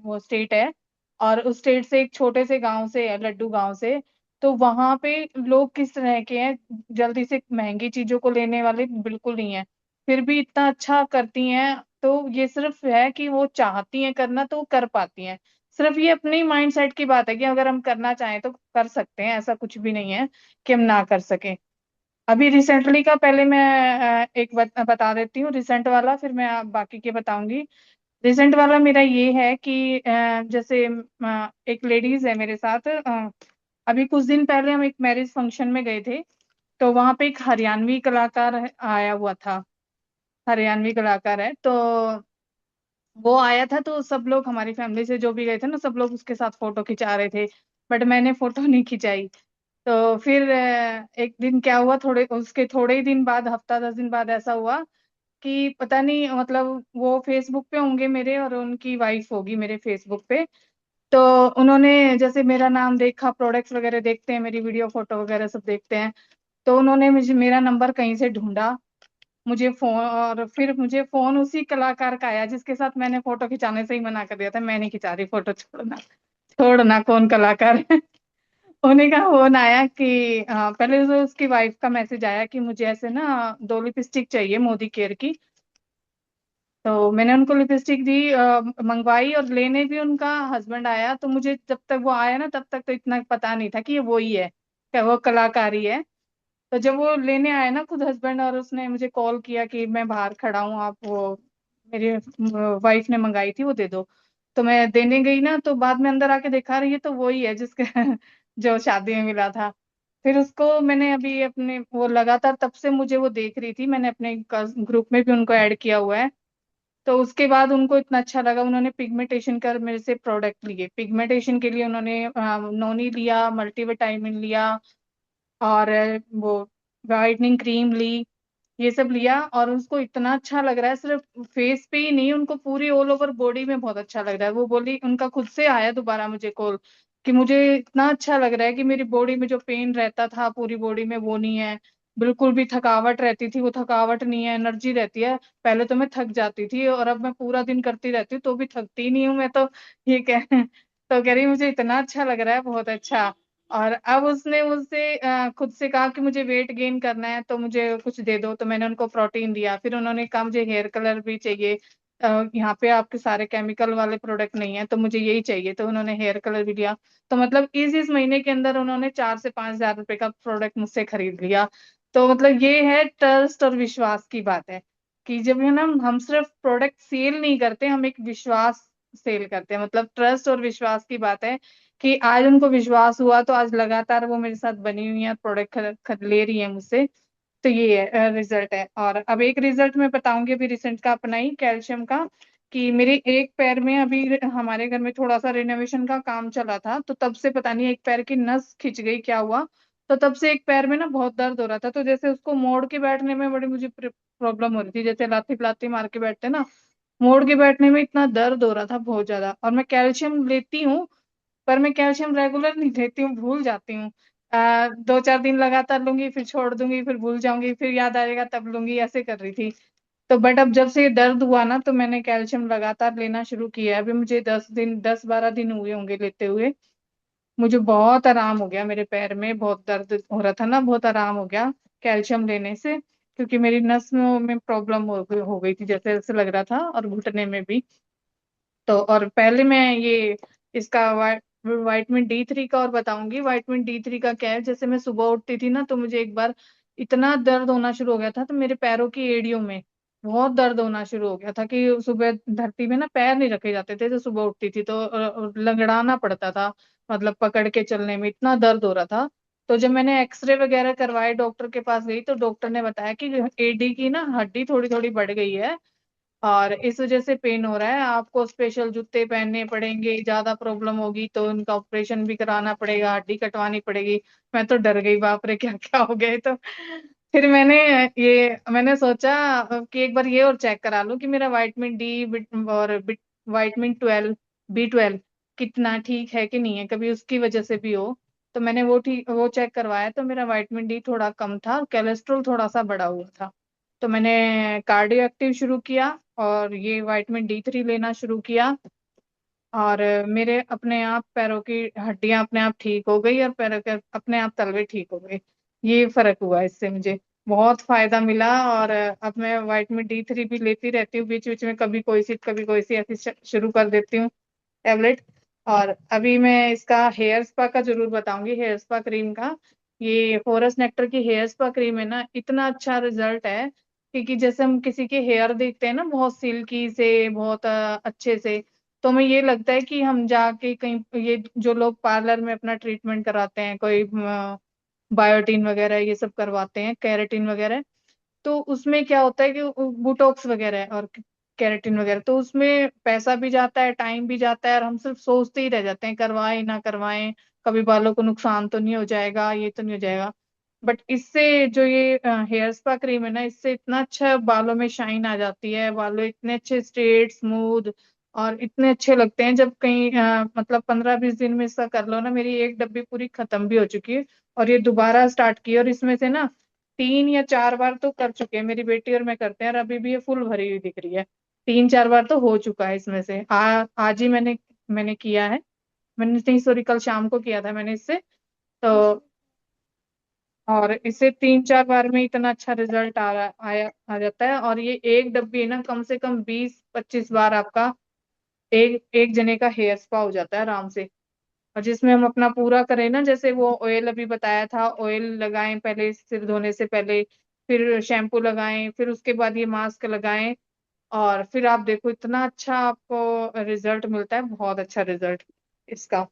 वो स्टेट है। और उस स्टेट से एक छोटे से गांव से है, लड्डू गांव से। तो वहां पे लोग किस तरह के हैं, जल्दी से महंगी चीजों को लेने वाले बिल्कुल नहीं है, फिर भी इतना अच्छा करती हैं। तो ये सिर्फ है कि वो चाहती हैं करना तो वो कर पाती हैं। सिर्फ ये अपने माइंड सेट की बात है कि अगर हम करना चाहें तो कर सकते हैं, ऐसा कुछ भी नहीं है कि हम ना कर सकें। अभी रिसेंटली का पहले मैं एक बता देती हूँ रिसेंट वाला, फिर मैं बाकी के बताऊंगी। रिसेंट वाला मेरा ये है कि जैसे एक लेडीज है मेरे साथ। अभी कुछ दिन पहले हम एक मैरिज फंक्शन में गए थे। तो वहां पे एक हरियाणवी कलाकार आया हुआ था। हरियाणवी कलाकार है, तो वो आया था। तो सब लोग हमारी फैमिली से जो भी गए थे ना, सब लोग उसके साथ फोटो खिंचा रहे थे, बट मैंने फोटो नहीं खिंचाई। तो फिर एक दिन क्या हुआ, थोड़े ही दिन बाद, हफ्ता 10 दिन बाद ऐसा हुआ कि पता नहीं, मतलब वो फेसबुक पे होंगे मेरे, और उनकी वाइफ होगी मेरे फेसबुक पे। तो उन्होंने जैसे मेरा नाम देखा, प्रोडक्ट्स वगैरह देखते हैं, मेरी वीडियो फोटो वगैरह सब देखते हैं। तो उन्होंने मुझे मेरा नंबर कहीं से ढूंढा, मुझे फोन, और फिर मुझे फोन उसी कलाकार का आया जिसके साथ मैंने फोटो खिंचाने से ही मना कर दिया था। मैं नहीं खिंचा रही फोटो, छोड़ना, छोड़ना, कौन कलाकार है। उन्हीं का फोन आया कि पहले तो उसकी वाइफ का मैसेज आया कि मुझे ऐसे ना 2 लिपस्टिक चाहिए मोदी केयर की। तो मैंने उनको लिपस्टिक दी, मंगवाई, और लेने भी उनका हस्बैंड आया। तो मुझे जब तक वो आया ना, तब तक तो इतना पता नहीं था कि ये वो ही है, क्या वो कलाकारी है। तो जब वो लेने आए ना खुद हस्बैंड, और उसने मुझे कॉल किया कि मैं बाहर खड़ा हूँ, आप वो मेरी वाइफ ने मंगाई थी वो दे दो। तो मैं देने गई ना, तो बाद में अंदर आके देखा, रही है तो वही है जिसके जो शादी में मिला था। फिर उसको मैंने अभी अपने वो लगातार तब से मुझे वो देख रही थी, मैंने अपने ग्रुप में भी उनको ऐड किया हुआ है। तो उसके बाद उनको इतना अच्छा लगा, उन्होंने पिगमेंटेशन कर मेरे से प्रोडक्ट लिए। पिगमेंटेशन के लिए उन्होंने नोनी लिया, मल्टीविटामिन लिया, और वो वाइटनिंग क्रीम ली, ये सब लिया। और उसको इतना अच्छा लग रहा है, सिर्फ फेस पे ही नहीं, उनको पूरी ऑल ओवर बॉडी में बहुत अच्छा लग रहा है। वो बोली, उनका खुद से आया दोबारा मुझे कॉल कि मुझे इतना अच्छा लग रहा है कि मेरी बॉडी में जो पेन रहता था पूरी बॉडी में वो नहीं है, बिल्कुल भी थकावट रहती थी वो थकावट नहीं है, एनर्जी रहती है। पहले तो मैं थक जाती थी, और अब मैं पूरा दिन करती रहती हूँ तो भी थकती नहीं हूँ मैं तो। ये कह तो कह रही मुझे इतना अच्छा लग रहा है, बहुत अच्छा। और अब उसने मुझसे खुद से कहा कि मुझे वेट गेन करना है तो मुझे कुछ दे दो। तो मैंने उनको प्रोटीन दिया। फिर उन्होंने कहा मुझे हेयर कलर भी चाहिए, यहाँ पे आपके सारे केमिकल वाले प्रोडक्ट नहीं है तो मुझे यही चाहिए। तो उन्होंने हेयर कलर भी दिया। तो मतलब इस महीने के अंदर उन्होंने 4 से 5 हजार रुपए का प्रोडक्ट मुझसे खरीद लिया। तो मतलब ये है ट्रस्ट और विश्वास की बात है, कि जब है ना, हम सिर्फ प्रोडक्ट सेल नहीं करते, हम एक विश्वास सेल करते हैं। मतलब ट्रस्ट और विश्वास की बात है कि आज उनको विश्वास हुआ तो आज लगातार वो मेरे साथ बनी हुई है, प्रोडक्ट ले रही है मुझसे। तो ये है रिजल्ट है। और अब एक रिजल्ट मैं बताऊंगी अभी रिसेंट का अपना ही, कैल्शियम का। कि मेरे एक पैर में अभी, हमारे घर में थोड़ा सा रिनोवेशन का काम चला था, तो तब से पता नहीं एक पैर की नस खिंच गई, क्या हुआ। तो तब से एक पैर में ना बहुत दर्द हो रहा था। तो जैसे उसको मोड़ के बैठने में बड़ी मुझे प्रॉब्लम हो रही थी, जैसे लाती लाती मार के बैठते ना, मोड़ के बैठने में इतना दर्द हो रहा था बहुत ज्यादा। और मैं कैल्शियम लेती हूँ, पर मैं कैल्शियम रेगुलर नहीं लेती हूँ, भूल जाती हूँ। 2-4 दिन लगातार लूंगी, फिर छोड़ दूंगी, फिर भूल जाऊंगी, फिर याद आएगा तब लूंगी, ऐसे कर रही थी। तो बट अब जब से ये दर्द हुआ ना, तो मैंने कैल्शियम लगातार लेना शुरू किया है। अभी मुझे 10-12 दिन हुए होंगे लेते हुए। मुझे बहुत आराम हो गया, मेरे पैर में बहुत दर्द हो रहा था ना, बहुत आराम हो गया कैल्शियम लेने से, क्योंकि मेरी नस में प्रॉब्लम हो गई थी, जैसे जैसे लग रहा था, और घुटने में भी। तो और पहले मैं ये इसका विटामिन D3 का और बताऊंगी। विटामिन D3 का क्या है, जैसे मैं सुबह उठती थी ना, तो मुझे एक बार इतना दर्द होना शुरू हो गया था, तो मेरे पैरों की एड़ियों में बहुत दर्द होना शुरू हो गया था कि सुबह धरती में ना पैर नहीं रखे जाते थे। जो सुबह उठती थी तो लंगड़ाना पड़ता था, मतलब पकड़ के चलने में इतना दर्द हो रहा था। तो जब मैंने एक्सरे वगैरह करवाए, डॉक्टर के पास गई, तो डॉक्टर ने बताया कि एडी की ना हड्डी थोड़ी थोड़ी बढ़ गई है, और इस वजह से पेन हो रहा है। आपको स्पेशल जूते पहनने पड़ेंगे, ज्यादा प्रॉब्लम होगी तो उनका ऑपरेशन भी कराना पड़ेगा, हड्डी कटवानी पड़ेगी। मैं तो डर गई, बाप रे क्या क्या हो गया। तो फिर मैंने सोचा कि एक बार ये और चेक करा लूं कि मेरा विटामिन D और विटामिन B12 कितना ठीक है कि नहीं है, कभी उसकी वजह से भी हो। तो मैंने वो चेक करवाया, तो मेरा विटामिन D थोड़ा कम था, कोलेस्ट्रॉल थोड़ा सा बढ़ा हुआ था। तो मैंने कार्डियो एक्टिव शुरू किया, और ये विटामिन D3 लेना शुरू किया, और मेरे अपने आप पैरों की हड्डियां अपने आप ठीक हो गई, और पैरों के अपने आप तलवे ठीक हो गए। ये फर्क हुआ, इससे मुझे बहुत फायदा मिला। और अब मैं विटामिन D3 भी लेती रहती हूँ, बीच बीच में कभी कोई सी ऐसी शुरू कर देती हूँ टैबलेट। और अभी मैं इसका हेयर स्पा का जरूर बताऊंगी, हेयर स्पा क्रीम का। ये फॉरेस्ट नेक्टर की हेयर स्पा क्रीम है ना, इतना अच्छा रिजल्ट है, क्योंकि जैसे हम किसी के हेयर देखते हैं ना बहुत सिल्की से, बहुत अच्छे से, तो हमें ये लगता है कि हम जाके कहीं, ये जो लोग पार्लर में अपना ट्रीटमेंट कराते हैं, कोई बायोटीन वगैरह ये सब करवाते हैं, केराटिन वगैरह, तो उसमें क्या होता है कि बुटॉक्स वगैरह है और केराटिन वगैरह, तो उसमें पैसा भी जाता है, टाइम भी जाता है, और हम सिर्फ सोचते ही रह जाते हैं करवाएं ना करवाएं, कभी बालों को नुकसान तो नहीं हो जाएगा, ये तो नहीं हो जाएगा। बट इससे जो ये हेयर स्पा क्रीम है ना, इससे इतना अच्छा बालों में शाइन आ जाती है, बालों इतने अच्छे स्ट्रेट स्मूथ और इतने अच्छे लगते हैं। जब कहीं मतलब 15-20 दिन में इसका कर लो ना, मेरी एक डब्बी पूरी खत्म भी हो चुकी है, और ये दोबारा स्टार्ट की, और इसमें से ना 3 या 4 बार तो कर चुके हैं, मेरी बेटी और मैं करते हैं, और अभी भी ये फुल भरी हुई दिख रही है। 3-4 बार तो हो चुका है इसमें से। आज ही मैंने किया है। मैंने नहीं, सॉरी, कल शाम को किया था मैंने इससे। तो और इसे 3-4 बार में इतना अच्छा रिजल्ट आ जाता है। और ये एक डब्बी है ना, कम से कम 20-25 बार आपका एक एक जने का हेयर स्पा हो जाता है आराम से। और जिसमें हम अपना पूरा करें ना, जैसे वो ऑयल अभी बताया था, ऑयल लगाएं पहले सिर धोने से पहले, फिर शैम्पू लगाएं, फिर उसके बाद ये मास्क लगाएं, और फिर आप देखो इतना अच्छा आपको रिजल्ट मिलता है, बहुत अच्छा रिजल्ट इसका।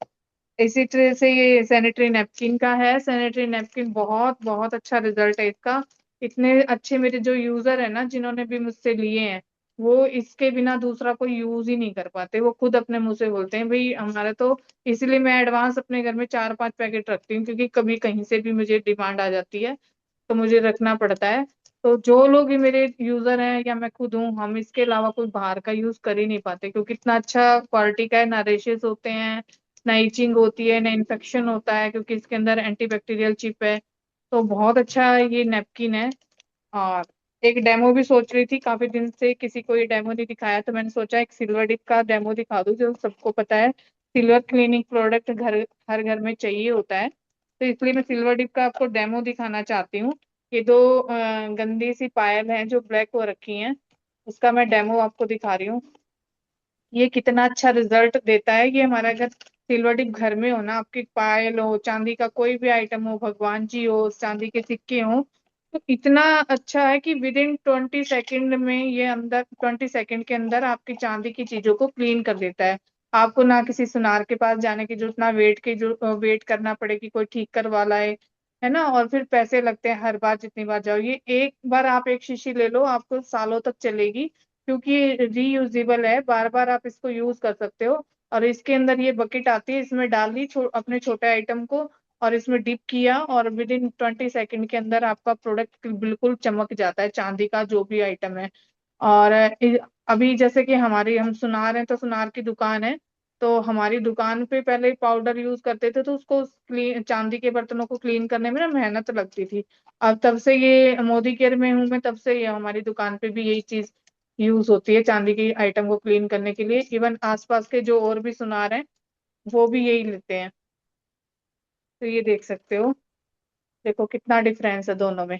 इसी तरह से ये सैनिटरी नैपकिन का है, सैनिटरी नैपकिन बहुत बहुत अच्छा रिजल्ट है इसका। इतने अच्छे मेरे जो यूजर है ना, जिन्होंने भी मुझसे लिए हैं, वो इसके बिना दूसरा कोई यूज ही नहीं कर पाते। वो खुद अपने मुंह से बोलते हैं भाई हमारा तो, इसलिए मैं एडवांस अपने घर में 4-5 पैकेट रखती हूँ, क्योंकि कभी कहीं से भी मुझे डिमांड आ जाती है, तो मुझे रखना पड़ता है। तो जो लोग भी मेरे यूजर हैं या मैं खुद हूँ, हम इसके अलावा कोई बाहर का यूज कर ही नहीं पाते, क्योंकि इतना अच्छा क्वालिटी का है, ना रेशेस होते हैं, ना इचिंग होती है, ना इन्फेक्शन होता है, क्योंकि इसके अंदर एंटीबैक्टीरियल चिप है। तो बहुत अच्छा ये नैपकिन है। और एक डेमो भी सोच रही थी, काफी दिन से किसी को ये डेमो नहीं दिखाया, तो मैंने सोचा एक सिल्वर डिप का डेमो दिखा दूं। जो सबको पता है सिल्वर क्लीनिंग प्रोडक्ट हर घर में चाहिए होता है, तो इसलिए मैं सिल्वर डिप का आपको डेमो दिखाना चाहती हूँ। ये दो गंदी सी पायल हैं जो ब्लैक हो रखी हैं, उसका मैं डेमो आपको दिखा रही हूँ। ये कितना अच्छा रिजल्ट देता है। ये हमारा अगर सिल्वर टिप घर में हो ना, आपकी पायल हो, चांदी का कोई भी आइटम हो, भगवान जी हो, चांदी के सिक्के हो, तो इतना अच्छा है कि विद इन 20 सेकेंड में, ये अंदर 20 सेकेंड के अंदर आपकी चांदी की चीजों को क्लीन कर देता है। आपको ना किसी सुनार के पास जाने की जरूरत, ना वेट करना पड़े कि कोई ठीक करवा लाए, है ना। और फिर पैसे लगते हैं हर बार, जितनी बार जाओ। ये एक बार आप एक शीशी ले लो, आपको सालों तक चलेगी, क्योंकि रीयूजेबल है, बार बार आप इसको यूज कर सकते हो। और इसके अंदर ये बकेट आती है, इसमें डाल दी अपने छोटे आइटम को, और इसमें डिप किया, और विद इन 20 सेकेंड के अंदर आपका प्रोडक्ट बिल्कुल चमक जाता है, चांदी का जो भी आइटम है। और अभी जैसे कि हम सुनार हैं, तो सुनार की दुकान है, तो हमारी दुकान पे पहले पाउडर यूज करते थे, तो उसको क्लीन, चांदी के बर्तनों को क्लीन करने में ना मेहनत लगती थी। अब तब से ये मोदी केयर में हूँ मैं, तब से ये हमारी दुकान पे भी यही चीज यूज होती है, चांदी की आइटम को क्लीन करने के लिए। इवन आसपास के जो और भी सुनार हैं वो भी यही लेते हैं। तो ये देख सकते हो, देखो कितना डिफरेंस है दोनों में।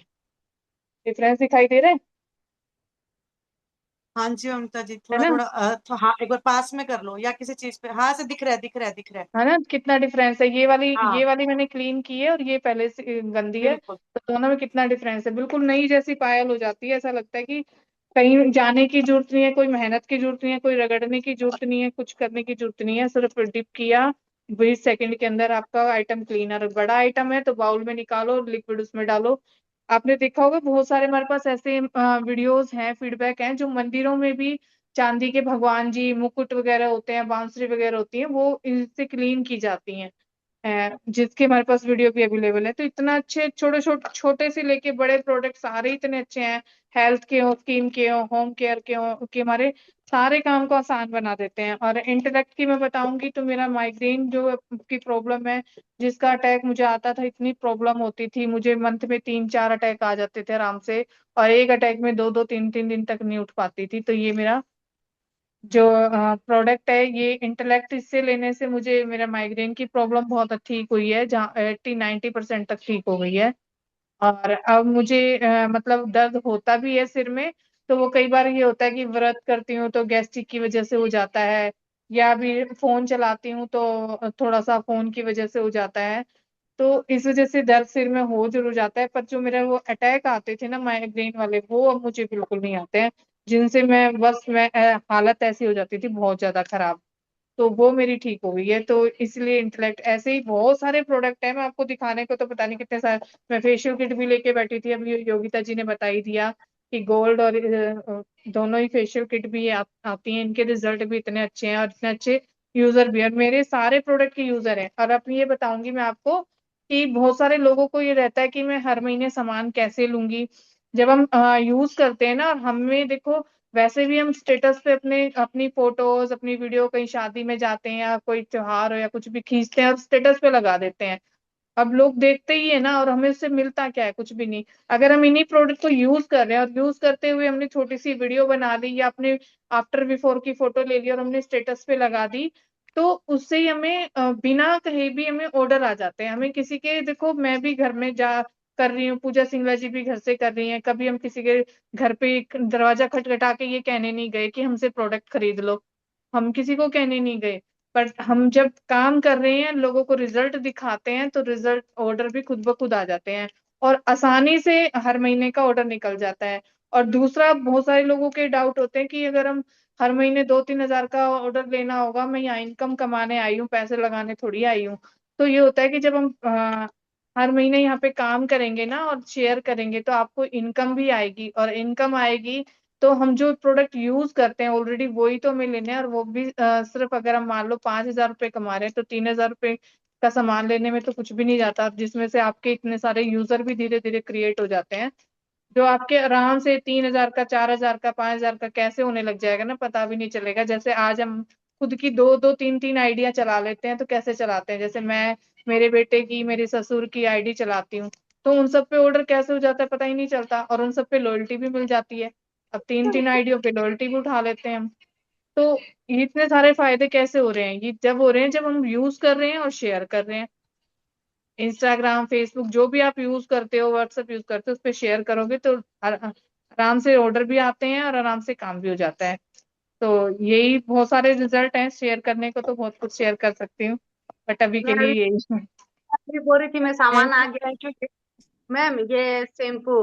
डिफरेंस दिखाई दे रहा हाँ जी ममता जी, है थोड़ा ना? थोड़ा हाँ एक बार पास में कर लो या किसी चीज पे, हाँ से दिख रहा है दिख रहा है दिख रहा है। है ना, कितना डिफरेंस है। हाँ ये वाली मैंने क्लीन की है और ये पहले से गंदी है, बिल्कुल। तो दोनों में कितना डिफरेंस है। बिल्कुल नई जैसी पायल हो जाती है, ऐसा लगता है कि कहीं जाने की जरूरत नहीं है, कोई मेहनत की जरूरत नहीं है, कोई रगड़ने की जरूरत नहीं है, कुछ करने की जरूरत नहीं है। सिर्फ डिप किया, 20 सेकंड के अंदर आपका आइटम क्लीन। और बड़ा आइटम है तो बाउल में निकालो, लिक्विड उसमें डालो। आपने देखा होगा बहुत सारे हमारे पास ऐसे वीडियोस हैं, फीडबैक हैं, जो मंदिरों में भी चांदी के भगवान जी, मुकुट वगैरह होते हैं, बांसुरी वगैरह होती है, वो इनसे क्लीन की जाती हैं। जिसके हमारे पास वीडियो भी अवेलेबल है। तो इतना अच्छे, छोटे छोटे छोटे से लेके बड़े प्रोडक्ट सारे इतने अच्छे हैं। हेल्थ के हो, स्किन के हो, होम केयर के हो, कि हमारे सारे काम को आसान बना देते हैं। और इंटेलेक्ट की मैं बताऊंगी तो मेरा माइग्रेन जो की प्रॉब्लम है, जिसका अटैक मुझे आता था, इतनी प्रॉब्लम होती थी मुझे, मंथ में 3-4 अटैक आ जाते थे आराम से, और एक अटैक में 2-2 3-3 दिन तक नहीं उठ पाती थी। तो ये मेरा जो प्रोडक्ट है, ये इंटेलेक्ट, इससे लेने से मुझे मेरा माइग्रेन की प्रॉब्लम बहुत ठीक हुई है, जहाँ 80-90% तक ठीक हो गई है। और अब मुझे मतलब दर्द होता भी है सिर में, तो वो कई बार ये होता है कि व्रत करती हूँ तो गैस्ट्रिक की वजह से हो जाता है, या भी फोन चलाती हूँ तो थोड़ा सा फोन की वजह से हो जाता है। तो इस वजह से दर्द सिर में हो जरूर जाता है, पर जो मेरा वो अटैक आते थे ना माइग्रेन वाले, वो अब मुझे बिल्कुल नहीं आते हैं, जिनसे मैं हालत ऐसी हो जाती थी बहुत ज्यादा खराब। तो वो मेरी ठीक हो गई है। तो इसलिए इंटेलेक्ट, ऐसे ही बहुत सारे प्रोडक्ट है, मैं आपको दिखाने को तो पता नहीं कितने सारे। मैं फेशियल किट भी लेके बैठी थी, अभी योगिता जी ने बता ही दिया कि गोल्ड और दोनों ही फेशियल किट भी आती हैं, इनके रिजल्ट भी इतने अच्छे हैं और इतने अच्छे यूजर भी हैं। और मेरे सारे प्रोडक्ट के यूजर हैं। और अब ये बताऊंगी मैं आपको कि बहुत सारे लोगों को ये रहता है कि मैं हर महीने सामान कैसे लूंगी। जब हम यूज करते हैं ना, और हमें देखो, वैसे भी हम स्टेटस पे अपनी फोटोज, अपनी वीडियो, कहीं शादी में जाते हैं या कोई त्योहार हो या कुछ भी खींचते हैं और स्टेटस पे लगा देते हैं। अब लोग देखते ही है ना, और हमें उससे मिलता क्या है, कुछ भी नहीं। अगर हम इन्हीं प्रोडक्ट को यूज कर रहे हैं और यूज करते हुए हमने छोटी सी वीडियो बना ली या अपने आफ्टर बिफोर की फोटो ले ली और हमने स्टेटस पे लगा दी, तो उससे ही हमें बिना कहीं भी हमें ऑर्डर आ जाते हैं। हमें किसी के, देखो मैं भी घर में जा कर रही हूँ, पूजा सिंगला जी भी घर से कर रही हैं, कभी हम किसी के घर पे दरवाजा खटखटा के ये कहने नहीं गए कि हमसे प्रोडक्ट खरीद लो, हम किसी को कहने नहीं गए। पर हम जब काम कर रहे हैं, लोगों को रिजल्ट दिखाते हैं, तो रिजल्ट ऑर्डर भी खुद ब खुद आ जाते हैं, और आसानी से हर महीने का ऑर्डर निकल जाता है। और दूसरा, बहुत सारे लोगों के डाउट होते हैं कि अगर हम हर महीने 2-3 हजार का ऑर्डर लेना होगा, मैं यहाँ इनकम कमाने आई हूँ, पैसे लगाने थोड़ी आई हूँ। तो ये होता है कि जब हम हर महीने यहाँ पे काम करेंगे ना और शेयर करेंगे, तो आपको इनकम भी आएगी, और इनकम आएगी तो हम जो प्रोडक्ट यूज करते हैं ऑलरेडी वही तो हमें लेने हैं। और वो भी सिर्फ अगर हम मान लो 5,000 रुपये कमा रहे हैं, तो 3,000 रुपये का सामान लेने में तो कुछ भी नहीं जाता, जिसमें से आपके इतने सारे यूजर भी धीरे धीरे क्रिएट हो जाते हैं, जो आपके आराम से 3,000 का, 4,000 का, 5,000 का कैसे होने लग जाएगा ना, पता भी नहीं चलेगा। जैसे आज हम खुद की 2-2 3-3 आइडिया चला लेते हैं, तो कैसे चलाते हैं, जैसे मैं मेरे बेटे की, मेरे ससुर की आईडी चलाती हूँ, तो उन सब पे ऑर्डर कैसे हो जाता है पता ही नहीं चलता, और उन सब पे लॉयल्टी भी मिल जाती है। अब 3-3 आइडियो पे लॉयल्टी भी उठा लेते हैं हम। तो ये इतने सारे फायदे कैसे हो रहे हैं, ये जब हो रहे हैं जब हम यूज कर रहे हैं और शेयर कर रहे हैं। इंस्टाग्राम, फेसबुक, जो भी आप यूज करते हो, व्हाट्सएप यूज करते हो, उस पर शेयर करोगे तो आराम से ऑर्डर भी आते हैं और आराम से काम भी हो जाता है। तो यही बहुत सारे रिजल्ट हैं, शेयर करने को तो बहुत कुछ शेयर कर सकती हूँ, बट अभी मैं के लिए यही है। अभी बोल रही थी, मैं सामान थैंक आ यू गया थैंक यू। मैम, ये शैम्पू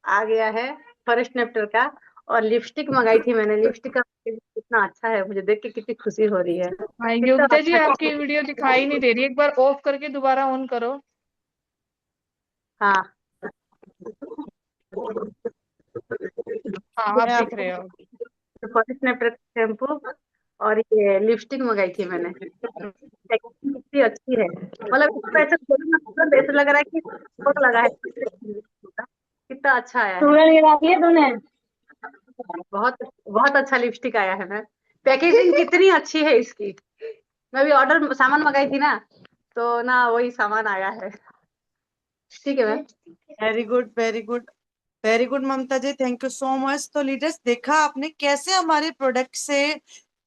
आ गया है फॉरेस्ट नेप्टर का। और लिपस्टिक मंगाई थी मैंने, लिपस्टिक का कितना अच्छा है, मुझे देख के कितनी खुशी हो रही है। हाँ, कितना योगिता जी अच्छा है। आपकी वीडियो दिखाई नहीं दे रही, एक बार ऑफ करके दोबारा ऑन करो। हाँ, हाँ, आप मैं दिख रहे आपको हो। फॉरेस्ट नेप्टर का शैम्पू और ये लिपस्टिक मंगाई थी मैंने। पैकेजिंग कितनी अच्छी है, मतलब इसको ऐसे खोलो ना, तुरंत ऐसे लग रहा है कि फोटो लगा है। कितना अच्छा आया है। बहुत बहुत अच्छा लिपस्टिक आया है मैम। पैकेजिंग कितनी अच्छी है इसकी। मैं भी ऑर्डर सामान मंगाई थी ना, तो ना वही सामान आया है। ठीक है ma'am. Very good, very good, very good Mamta ji, thank you so much. तो लीडर्स, देखा आपने कैसे हमारे प्रोडक्ट से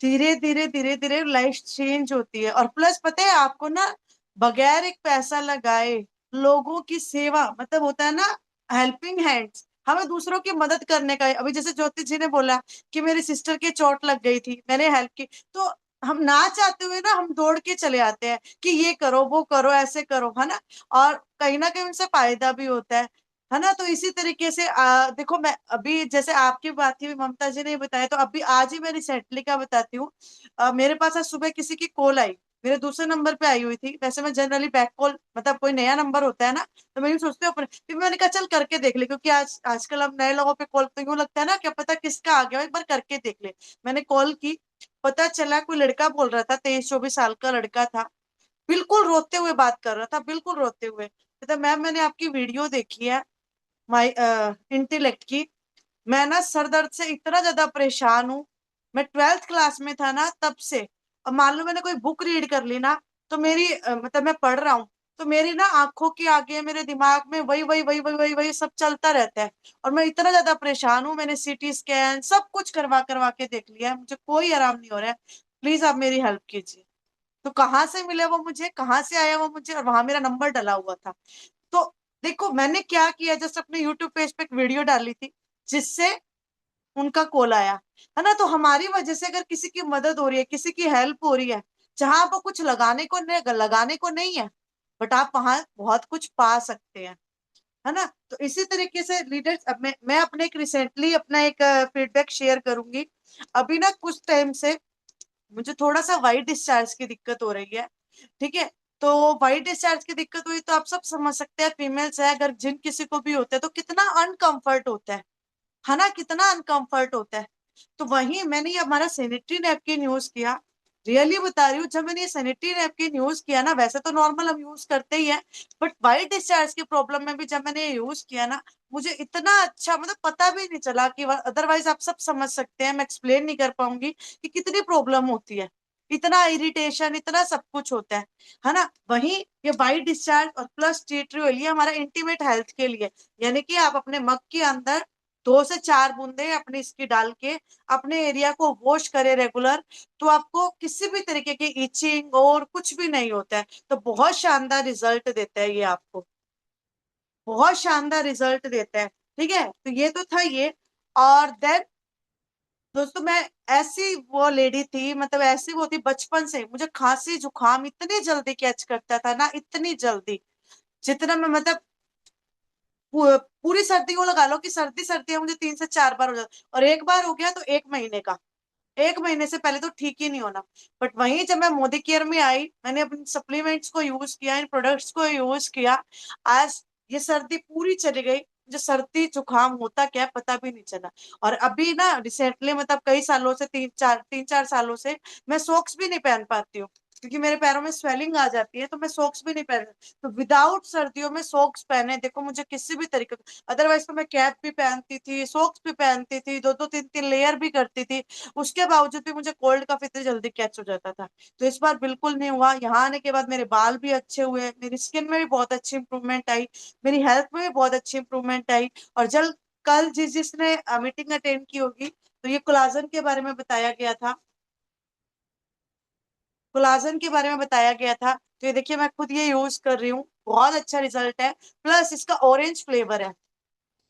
धीरे धीरे धीरे धीरे लाइफ चेंज होती है। और प्लस पता है आपको ना, बगैर एक पैसा लगाए लोगों की सेवा, मतलब होता है ना, हेल्पिंग हैंड्स, हमें दूसरों की मदद करने का है। अभी जैसे ज्योति जी ने बोला कि मेरी सिस्टर की चोट लग गई थी, मैंने हेल्प की, तो हम ना चाहते हुए ना हम दौड़ के चले आते हैं कि ये करो वो करो ऐसे करो, है ना। और कहीं ना कहीं उनसे फायदा भी होता है ना। तो इसी तरीके से देखो, मैं अभी जैसे आपकी बात थी ममता जी ने बताया, तो अभी आज ही मैं रिसेंटली का बताती हूँ। मेरे पास आज सुबह किसी की कॉल आई, मेरे दूसरे नंबर पे आई हुई थी। वैसे मैं जनरली बैक कॉल, मतलब कोई नया नंबर होता है ना, तो मैं यूँ सोचती हूँ अपने, फिर मैंने कहा चल करके देख ले, क्योंकि आजकल हम नए लोगों पे कॉल, तो यूँ लगता है ना, क्या पता किसका आ गया हो, एक बार करके देख ले। मैंने कॉल की, पता चला कोई लड़का बोल रहा था, 23-24 साल का लड़का था, बिल्कुल रोते हुए बात कर रहा था, बिल्कुल रोते हुए। कहता मैम मैंने आपकी वीडियो देखी है, माई इंटेलेक्ट की, मैं ना सर दर्द से इतना ज्यादा परेशान हूँ। मैं 12th क्लास में था ना तब से, अब मान लो मैंने कोई बुक रीड कर ली ना, तो मेरी मतलब मैं पढ़ रहा हूँ, तो मेरी ना आंखों के आगे मेरे दिमाग में वही वही वही वही वही वही सब चलता रहता है। और मैं इतना ज्यादा परेशान हूँ, मैंने सीटी स्कैन सब कुछ करवा करवा के देख लिया है, मुझे कोई आराम नहीं हो रहा है, प्लीज आप मेरी हेल्प कीजिए। तो कहाँ से मिला वो मुझे, कहाँ से आया वो मुझे, और वहां मेरा नंबर डला हुआ था। तो देखो मैंने क्या किया, जस्ट अपने यूट्यूब पेज पे एक वीडियो डाली थी, जिससे उनका कॉल आया, है ना। तो हमारी वजह से अगर किसी की मदद हो रही है, किसी की हेल्प हो रही है, जहां आपको कुछ लगाने को नहीं है, बट आप वहां बहुत कुछ पा सकते हैं, है ना। तो इसी तरीके से लीडर्स, अब मैं अपने एक रिसेंटली अपना एक फीडबैक शेयर करूंगी। अभी ना कुछ टाइम से मुझे थोड़ा सा वाइट डिस्चार्ज की दिक्कत हो रही है, ठीक है। तो वाइट डिस्चार्ज की दिक्कत हुई तो आप सब समझ सकते हैं, फीमेल्स है अगर जिन किसी को भी होता है तो कितना अनकंफर्ट होता है ना, कितना अनकंफर्ट होता है। तो वही मैंने ये हमारा सैनिटरी नैपकिन यूज किया, रियली बता रही हूँ, जब मैंने ये सैनिटरी नैपकिन यूज किया ना, वैसे तो नॉर्मल हम यूज करते ही हैं, बट वाइट डिस्चार्ज की प्रॉब्लम में भी जब मैंने ये यूज किया ना, मुझे इतना अच्छा, मतलब पता भी नहीं चला कि, अदरवाइज आप सब समझ सकते हैं, मैं एक्सप्लेन नहीं कर पाऊंगी कि कितनी प्रॉब्लम होती है, इतना इरिटेशन, इतना सब कुछ होता है ना। वहीं ये वाइट डिस्चार्ज और प्लस टी ट्री ऑयल, ये हमारा इंटीमेट हेल्थ के लिए, यानी कि आप अपने मग के अंदर 2 से 4 बूंदे अपनी इसकी डाल के अपने एरिया को वॉश करें रेगुलर, तो आपको किसी भी तरीके की इचिंग और कुछ भी नहीं होता है। तो बहुत शानदार रिजल्ट देता है ये, आपको बहुत शानदार रिजल्ट देता है, ठीक है। तो ये तो था ये। और देन दोस्तों, मैं ऐसी वो लेडी थी, मतलब ऐसी वो थी, बचपन से मुझे खांसी जुकाम इतनी जल्दी कैच करता था ना, इतनी जल्दी, जितना मैं मतलब पूरी सर्दी को लगा लो कि सर्दी सर्दी मुझे 3 से 4 बार हो जाता, और एक बार हो गया तो 1 महीने का, 1 महीने से पहले तो ठीक ही नहीं होना। बट वहीं जब मैं मोदी केयर में आई, मैंने अपने सप्लीमेंट्स को यूज किया, इन प्रोडक्ट्स को यूज किया, आज ये सर्दी पूरी चली गई, मुझे सर्दी जुकाम होता क्या पता भी नहीं चला। और अभी ना रिसेंटली, मतलब कई सालों से, 3-4 सालों से मैं सॉक्स भी नहीं पहन पाती हूँ, क्योंकि मेरे पैरों में स्वेलिंग आ जाती है, तो मैं सॉक्स भी नहीं पहन। तो विदाउट सर्दियों में सॉक्स पहने देखो मुझे किसी भी तरीके, अदरवाइज तो मैं कैप भी पहनती थी, सॉक्स भी पहनती थी, 2-2 3-3 लेयर भी करती थी, उसके बावजूद भी मुझे कोल्ड कफ इतनी जल्दी कैच हो जाता था। तो इस बार बिल्कुल नहीं हुआ। यहाँ आने के बाद मेरे बाल भी अच्छे हुए, मेरी स्किन में भी बहुत अच्छी इंप्रूवमेंट आई, मेरी हेल्थ में भी बहुत अच्छी इंप्रूवमेंट आई। और जल कल जिसने मीटिंग अटेंड की होगी, तो ये कोलाजन के बारे में बताया गया था, कोलाजन के बारे में बताया गया था। तो ये देखिए मैं खुद ये यूज कर रही हूँ, बहुत अच्छा रिजल्ट है। प्लस इसका ऑरेंज फ्लेवर है,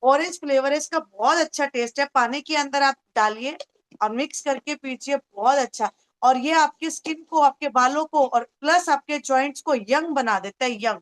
ऑरेंज फ्लेवर है इसका, बहुत अच्छा टेस्ट है। पानी के अंदर आप डालिए और मिक्स करके पीजिए, बहुत अच्छा। और ये आपकी स्किन को, आपके बालों को, और प्लस आपके जॉइंट्स को यंग बना देता है, यंग।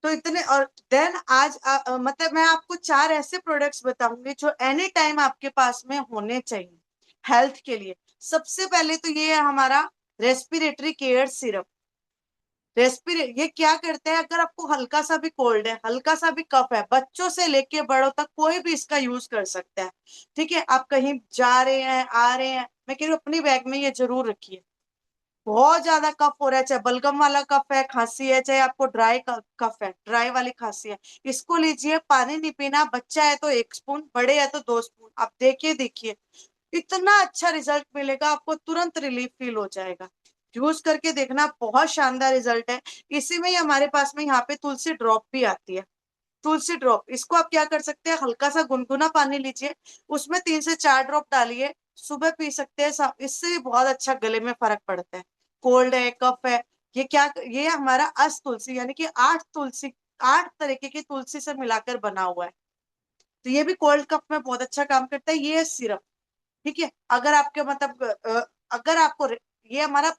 तो इतने, और देन आज मतलब मैं आपको 4 ऐसे प्रोडक्ट्स बताऊंगी जो एनी टाइम आपके पास में होने चाहिए हेल्थ के लिए। सबसे पहले तो ये है हमारा रेस्पिरेटरी केयर सिरप, ये क्या करते हैं, अगर आपको हल्का सा भी कोल्ड है, हल्का सा भी कफ है, बच्चों से लेके बड़ों तक कोई भी इसका यूज कर सकता है। ठीक है, आप कहीं जा रहे हैं, आ रहे हैं, मैं कह रही हूँ अपनी बैग में ये जरूर रखिए। बहुत ज्यादा कफ हो रहा है, चाहे बलगम वाला कफ है, खांसी है, चाहे आपको ड्राई कफ है, ड्राई वाली खांसी है, इसको लीजिए। पानी नहीं पीना, बच्चा है तो 1 स्पून, बड़े है तो 2 स्पून, आप देखिए देखिए इतना अच्छा रिजल्ट मिलेगा आपको, तुरंत रिलीफ फील हो जाएगा। यूज करके देखना, बहुत शानदार रिजल्ट है। इसी में ही हमारे पास में यहाँ पे तुलसी ड्रॉप भी आती है। तुलसी ड्रॉप, इसको आप क्या कर सकते हैं, हल्का सा गुनगुना पानी लीजिए, उसमें 3 से 4 ड्रॉप डालिए, सुबह पी सकते हैं। इससे भी बहुत अच्छा गले में फर्क पड़ता है। कोल्ड है, कफ है, ये हमारा तुलसी यानी कि 8 तुलसी, 8 तरीके की तुलसी से मिलाकर बना हुआ है। तो ये भी कोल्ड कफ में बहुत अच्छा काम करता है। ये सिरप, ठीक है, अगर आपके मतलब अगर आपको ये हमारा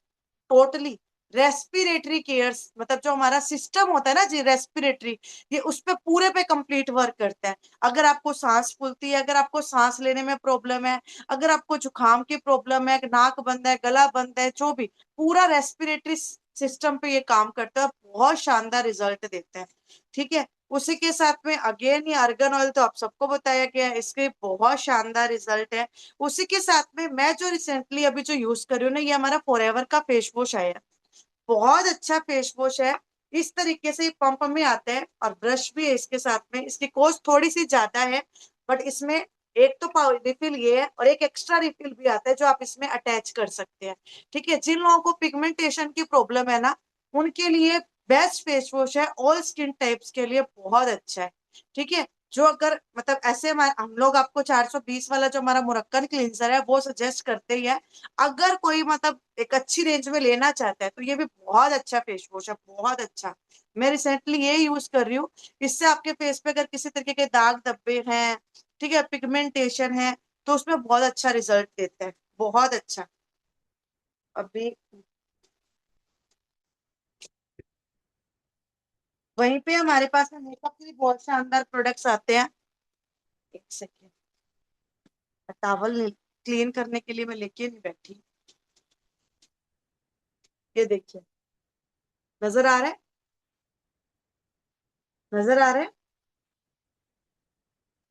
टोटली रेस्पिरेटरी केयर्स, मतलब जो हमारा सिस्टम होता है ना जी रेस्पिरेटरी, ये उस पे पूरे पे कंप्लीट वर्क करता है। अगर आपको सांस फूलती है, अगर आपको सांस लेने में प्रॉब्लम है, अगर आपको जुकाम की प्रॉब्लम है, नाक बंद है, गला बंद है, जो भी, पूरा रेस्पिरेटरी सिस्टम पे ये काम करता है, बहुत शानदार रिजल्ट देता है। ठीक है, उसी के साथ में अगेन ये आर्गन ऑयल तो आप सबको बताया गया है, इसके बहुत शानदार रिजल्ट है। उसी के साथ में मैं जो रिसेंटली अभी जो यूज कर रही हूँ ना, ये हमारा फॉरएवर का फेस वॉश आया है। बहुत अच्छा फेस वॉश है। इस तरीके से पंप में आता है और ब्रश भी है इसके साथ में। इसकी कॉस्ट थोड़ी सी ज्यादा है, बट इसमें एक तो पावर रिफिल ये है और एक एक्स्ट्रा रिफिल भी आता है जो आप इसमें अटैच कर सकते हैं। ठीक है, जिन लोगों को पिगमेंटेशन की प्रॉब्लम है ना, उनके लिए बेस्ट फेस वॉश है, ऑल स्किन टाइप्स के लिए बहुत अच्छा है। ठीक है, जो अगर मतलब ऐसे हम लोग आपको 420 वाला जो हमारा मुरक्कन क्लींजर है वो सजेस्ट करते ही है। अगर कोई मतलब एक अच्छी रेंज में लेना चाहता है तो ये भी बहुत अच्छा फेस वॉश है, बहुत अच्छा। मैं रिसेंटली ये यूज कर रही हूँ। इससे आपके फेस पे अगर किसी तरीके के दाग धब्बे हैं, ठीक है, पिगमेंटेशन है, तो उसमें बहुत अच्छा रिजल्ट देता है, बहुत अच्छा। अभी वहीं पे हमारे पास में मेकअप के भी बहुत शानदार प्रोडक्ट्स आते हैं। एक सेकेंड, टॉवल क्लीन करने के लिए मैं लेके नहीं बैठी। ये देखिए, नजर आ रहा है, नजर आ रहा है,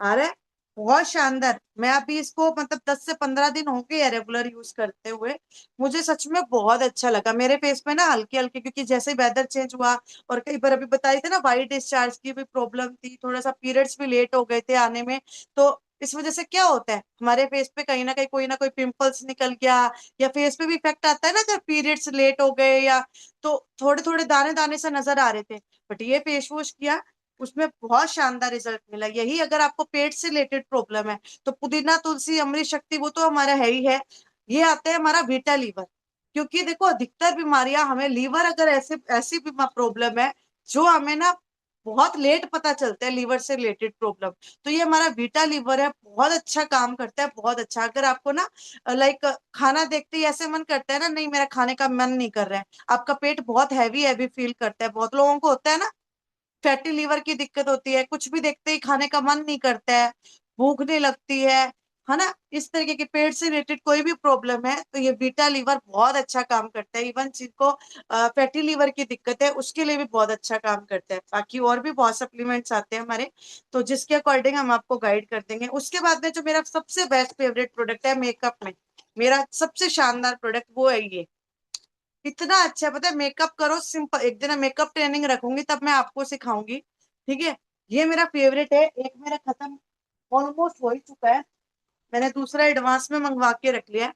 आ रहा है, बहुत शानदार। मैं अभी इसको मतलब 10 से 15 दिन हो गए रेगुलर यूज करते हुए। मुझे सच में बहुत अच्छा लगा। मेरे फेस में ना हल्के हल्के, क्योंकि जैसे ही वेदर चेंज हुआ और कई बार अभी बताई थी ना वाइट डिस्चार्ज की भी प्रॉब्लम थी, थोड़ा सा पीरियड्स भी लेट हो गए थे आने में, तो इस वजह से क्या होता है हमारे फेस पे कहीं ना कोई पिंपल्स निकल गया, या फेस पे भी इफेक्ट आता है ना अगर पीरियड्स लेट हो गए, या तो थोड़े थोड़े दाने दाने से नजर आ रहे थे। बट ये फेस वॉश किया, उसमें बहुत शानदार रिजल्ट मिला। यही अगर आपको पेट से रिलेटेड प्रॉब्लम है तो पुदीना, तुलसी, अमृत शक्ति वो तो हमारा है ही है। ये आता है हमारा वीटा लीवर, क्योंकि देखो अधिकतर बीमारियां हमें लीवर, अगर ऐसे ऐसी प्रॉब्लम है जो हमें ना बहुत लेट पता चलता है, लीवर से रिलेटेड प्रॉब्लम, तो ये हमारा वीटा लीवर है, बहुत अच्छा काम करता है, बहुत अच्छा। अगर आपको ना लाइक खाना देखते ही ऐसे मन करता है ना, नहीं मेरा खाने का मन नहीं कर रहा है, आपका पेट बहुत हैवी हैवी फील करता है, बहुत लोगों को होता है ना, फैटी लीवर की दिक्कत होती है, कुछ भी देखते ही खाने का मन नहीं करता है, भूख नहीं लगती है ना, इस तरीके के पेट से रिलेटेड कोई भी प्रॉब्लम है तो ये बीटा लीवर बहुत अच्छा काम करता है। इवन जिनको फैटी लीवर की दिक्कत है उसके लिए भी बहुत अच्छा काम करता है। बाकी और भी बहुत सप्लीमेंट्स आते हैं हमारे, तो जिसके अकॉर्डिंग हम आपको गाइड कर देंगे। उसके बाद में जो मेरा सबसे बेस्ट फेवरेट प्रोडक्ट है मेकअप में, मेरा सबसे शानदार प्रोडक्ट वो है ये। इतना अच्छा है, पता है, मेकअप करो सिंपल। एक दिन मेकअप ट्रेनिंग रखूंगी तब मैं आपको सिखाऊंगी। ठीक है, ये मेरा फेवरेट है। एक मेरा खत्म ऑलमोस्ट हो ही चुका है, मैंने दूसरा एडवांस में मंगवा के रख लिया है।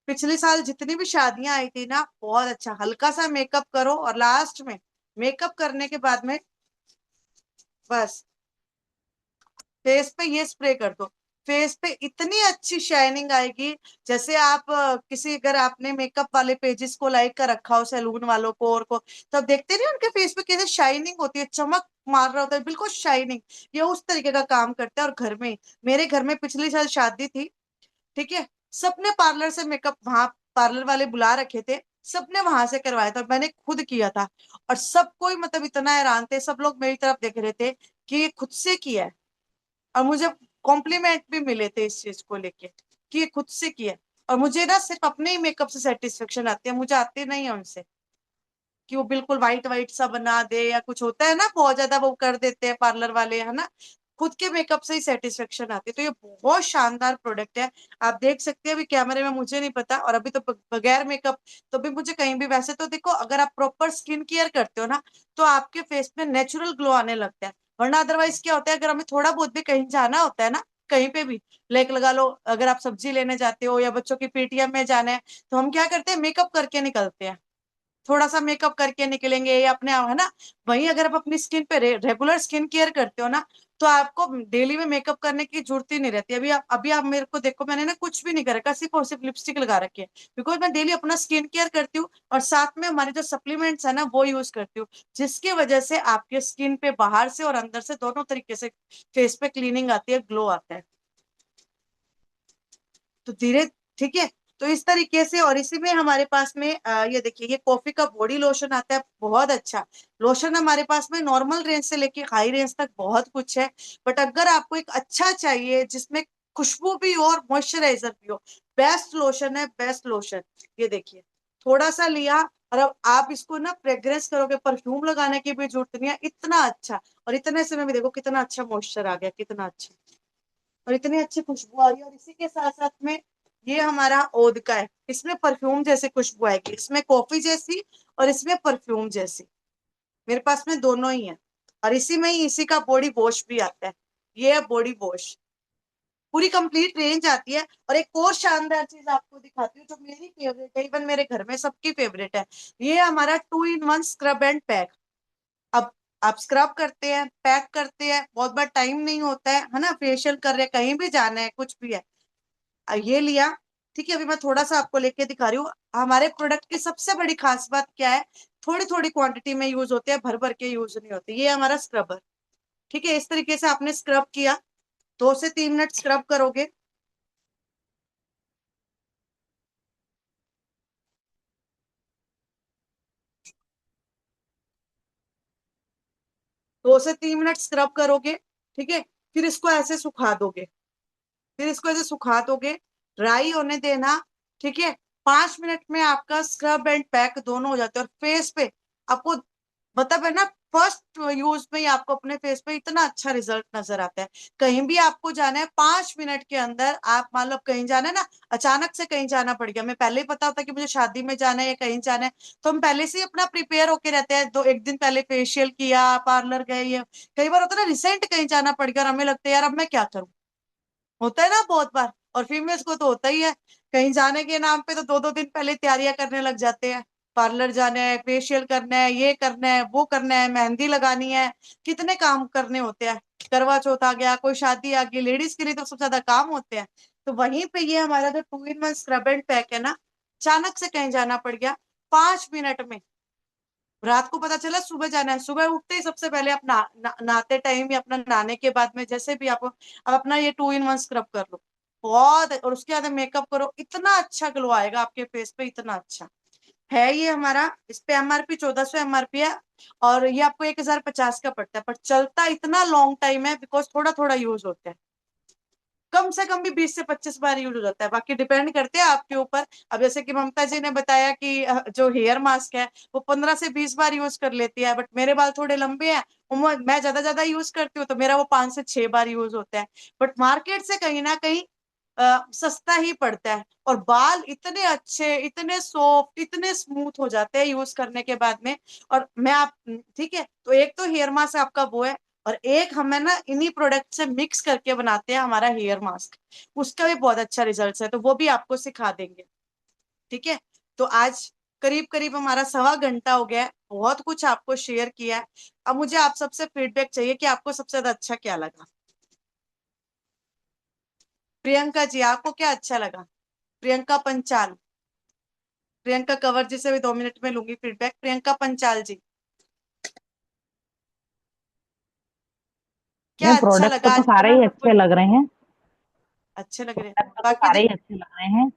पिछले साल जितनी भी शादियां आई थी ना, बहुत अच्छा हल्का सा मेकअप करो और लास्ट में मेकअप करने के बाद में बस फेस पे ये स्प्रे कर दो, फेस पे इतनी अच्छी शाइनिंग आएगी। जैसे आप किसी, अगर आपने मेकअप वाले पेजेस को लाइक कर रखा हो, सैलून वालों को और को, तब देखते नहीं उनके फेस पे कैसे शाइनिंग होती है, चमक मार रहा होता है, बिल्कुल शाइनिंग। ये उस तरीके का काम करता है। और घर में, मेरे घर में पिछली साल शादी थी, ठीक है, सबने पार्लर से मेकअप, वहां पार्लर वाले बुला रखे थे, सबने वहां से करवाया था, मैंने खुद किया था। और सब कोई मतलब इतना हैरान थे, सब लोग मेरी तरफ देख रहे थे कि ये खुद से किया है। और मुझे कॉम्प्लीमेंट भी मिले थे इस चीज को लेके कि ये खुद से किया है। और मुझे ना सिर्फ अपने ही मेकअप से सेटिस्फेक्शन आती है, मुझे आती नहीं है उनसे। कि वो बिल्कुल व्हाइट व्हाइट सा बना दे, या कुछ होता है ना बहुत ज्यादा वो कर देते हैं पार्लर वाले, है ना, खुद के मेकअप से ही सेटिस्फेक्शन आती है। तो ये बहुत शानदार प्रोडक्ट है, आप देख सकते हैं। अभी कैमरे में मुझे नहीं पता, और अभी तो बगैर मेकअप तो भी मुझे कहीं भी, वैसे तो देखो अगर आप प्रॉपर स्किन केयर करते हो ना तो आपके फेस में नेचुरल ग्लो आने लगता है। वरना अदरवाइज क्या होता है, अगर हमें थोड़ा बहुत भी कहीं जाना होता है ना, कहीं पे भी लाइक लगा लो, अगर आप सब्जी लेने जाते हो या बच्चों की पीटीएम में जाना है, तो हम क्या करते हैं, मेकअप करके निकलते हैं, थोड़ा सा मेकअप करके निकलेंगे या अपने, है ना। वहीं अगर आप अपनी स्किन पे रेगुलर स्किन केयर करते हो ना, तो आपको डेली में मेकअप करने की जरूरत ही नहीं रहती। अभी आप मेरे को देखो, मैंने ना कुछ भी नहीं कर रखा, सिर्फ और सिर्फ लिपस्टिक लगा रखी है, बिकॉज मैं डेली अपना स्किन केयर करती हूँ और साथ में हमारे जो सप्लीमेंट्स है ना वो यूज करती हूँ, जिसकी वजह से आपके स्किन पे बाहर से और अंदर से दोनों तरीके से फेस पे क्लीनिंग आती है, ग्लो आता है। तो धीरे, ठीक है, तो इस तरीके से। और इसी में हमारे पास में ये देखिए, ये कॉफी का बॉडी लोशन आता है, बहुत अच्छा लोशन। हमारे पास में नॉर्मल रेंज से लेके हाई रेंज तक बहुत कुछ है, बट अगर आपको एक अच्छा चाहिए जिसमें खुशबू भी हो और मॉइस्चराइजर भी हो, बेस्ट लोशन है, बेस्ट लोशन। ये देखिए, थोड़ा सा लिया और अब आप इसको ना फ्रेग्रेंस करोगे, परफ्यूम लगाने की भी जरूरत नहीं है, इतना अच्छा। और इतने समय में देखो कितना अच्छा मॉइस्चर आ गया, कितना अच्छा, और इतनी अच्छी खुशबू आ रही है। और इसी के साथ साथ में ये हमारा ओद का है, इसमें परफ्यूम जैसी खुशबू आएगी, इसमें कॉफी जैसी और इसमें परफ्यूम जैसी, मेरे पास में दोनों ही है। और इसी में ही इसी का बॉडी वॉश भी आता है, ये है बॉडी वॉश, पूरी कंप्लीट रेंज आती है। और एक और शानदार चीज आपको दिखाती हूँ जो मेरी फेवरेट है, इवन मेरे घर में सबकी फेवरेट है, ये हमारा 2 in 1 स्क्रब एंड पैक। अब आप स्क्रब करते हैं, पैक करते हैं, बहुत बार टाइम नहीं होता है ना, फेशियल कर रहे हैं, कहीं भी जाना है, कुछ भी है, ये लिया, ठीक है। अभी मैं थोड़ा सा आपको लेके दिखा रही हूँ। हमारे प्रोडक्ट की सबसे बड़ी खास बात क्या है, थोड़ी थोड़ी क्वांटिटी में यूज होते हैं, भर भर के यूज नहीं होते। ये हमारा स्क्रबर, ठीक है, इस तरीके से आपने स्क्रब किया, 2 से 3 मिनट स्क्रब करोगे, 2 से 3 मिनट स्क्रब करोगे, ठीक है। फिर इसको ऐसे सुखा दोगे, फिर इसको ऐसे सुखा दोगे, ड्राई होने देना, ठीक है। 5 मिनट में आपका स्क्रब एंड पैक दोनों हो जाते हैं। और फेस पे आपको मतलब है ना, फर्स्ट यूज में ही आपको अपने फेस पे इतना अच्छा रिजल्ट नजर आता है। कहीं भी आपको जाना है, 5 मिनट के अंदर आप मान लो कहीं जाना है ना, अचानक से कहीं जाना पड़ गया, हमें पहले ही पता होता है कि मुझे शादी में जाना है या कहीं जाना है, तो हम पहले से ही अपना प्रिपेयर होके रहते हैं, एक दिन पहले फेशियल किया, पार्लर गए, ये कई बार होता है ना, रिसेंट कहीं जाना पड़ गया और हमें लगता है यार अब मैं क्या करूं, होता है ना बहुत बार। और फीमेल्स को तो होता ही है, कहीं जाने के नाम पे तो 2 2 दिन पहले तैयारियां करने लग जाते हैं, पार्लर जाना है, फेशियल करना है, ये करना है, वो करना है, मेहंदी लगानी है, कितने काम करने होते हैं, करवा चौथ आ गया, कोई शादी आ गई, लेडीज के लिए तो सबसे ज्यादा काम होते हैं। तो वहीं पे ये हमारा जो 2 in 1 स्क्रब एंड पैक है ना, अचानक से कहीं जाना पड़ गया, 5 मिनट में, रात को पता चला सुबह जाना है, सुबह उठते ही सबसे पहले आप नहाते टाइम या अपना नहाने के बाद में जैसे भी आप अपना ये 2 in 1 स्क्रब कर लो, बहुत, और उसके बाद मेकअप करो, इतना अच्छा ग्लो आएगा आपके फेस पे, इतना अच्छा है। ये हमारा, इस पे एमआरपी 1400 एमआरपी है, और ये आपको 1050 का पड़ता है, पर चलता इतना लॉन्ग टाइम है बिकॉज थोड़ा थोड़ा यूज होता है, कम से कम भी 20 से 25 बार यूज हो जाता है, बाकी डिपेंड करते हैं आपके ऊपर। अब जैसे कि ममता जी ने बताया कि जो हेयर मास्क है वो 15 से 20 बार यूज कर लेती है, बट मेरे बाल थोड़े लंबे हैं, मैं ज्यादा ज्यादा यूज करती हूँ, तो मेरा वो 5 से 6 बार यूज होता है। बट मार्केट से कहीं ना कहीं सस्ता ही पड़ता है, और बाल इतने अच्छे, इतने सॉफ्ट, इतने स्मूथ हो जाते हैं यूज करने के बाद में। और मैं आप, ठीक है, तो एक तो हेयर मास्क आपका वो है, और एक हमें ना इन्हीं प्रोडक्ट से मिक्स करके बनाते हैं हमारा हेयर मास्क, उसका भी बहुत अच्छा रिजल्ट है, तो वो भी आपको सिखा देंगे, ठीक है। तो आज करीब करीब हमारा 1.25 घंटा हो गया है, बहुत कुछ आपको शेयर किया है। अब मुझे आप सबसे फीडबैक चाहिए कि आपको सबसे ज्यादा अच्छा क्या लगा। प्रियंका जी, आपको क्या अच्छा लगा? प्रियंका पंचाल, प्रियंका कंवर जी से भी 2 मिनट में लूंगी फीडबैक। प्रियंका पंचाल जी, क्या नहीं, अच्छा प्रोडक्ट लगा तो आज सारे इतना ही सब कुछ? अच्छे लग रहे हैं। अच्छे लग रहे हैं प्रोडक्ट तो बाकी सारे ही अच्छे लग रहे हैं।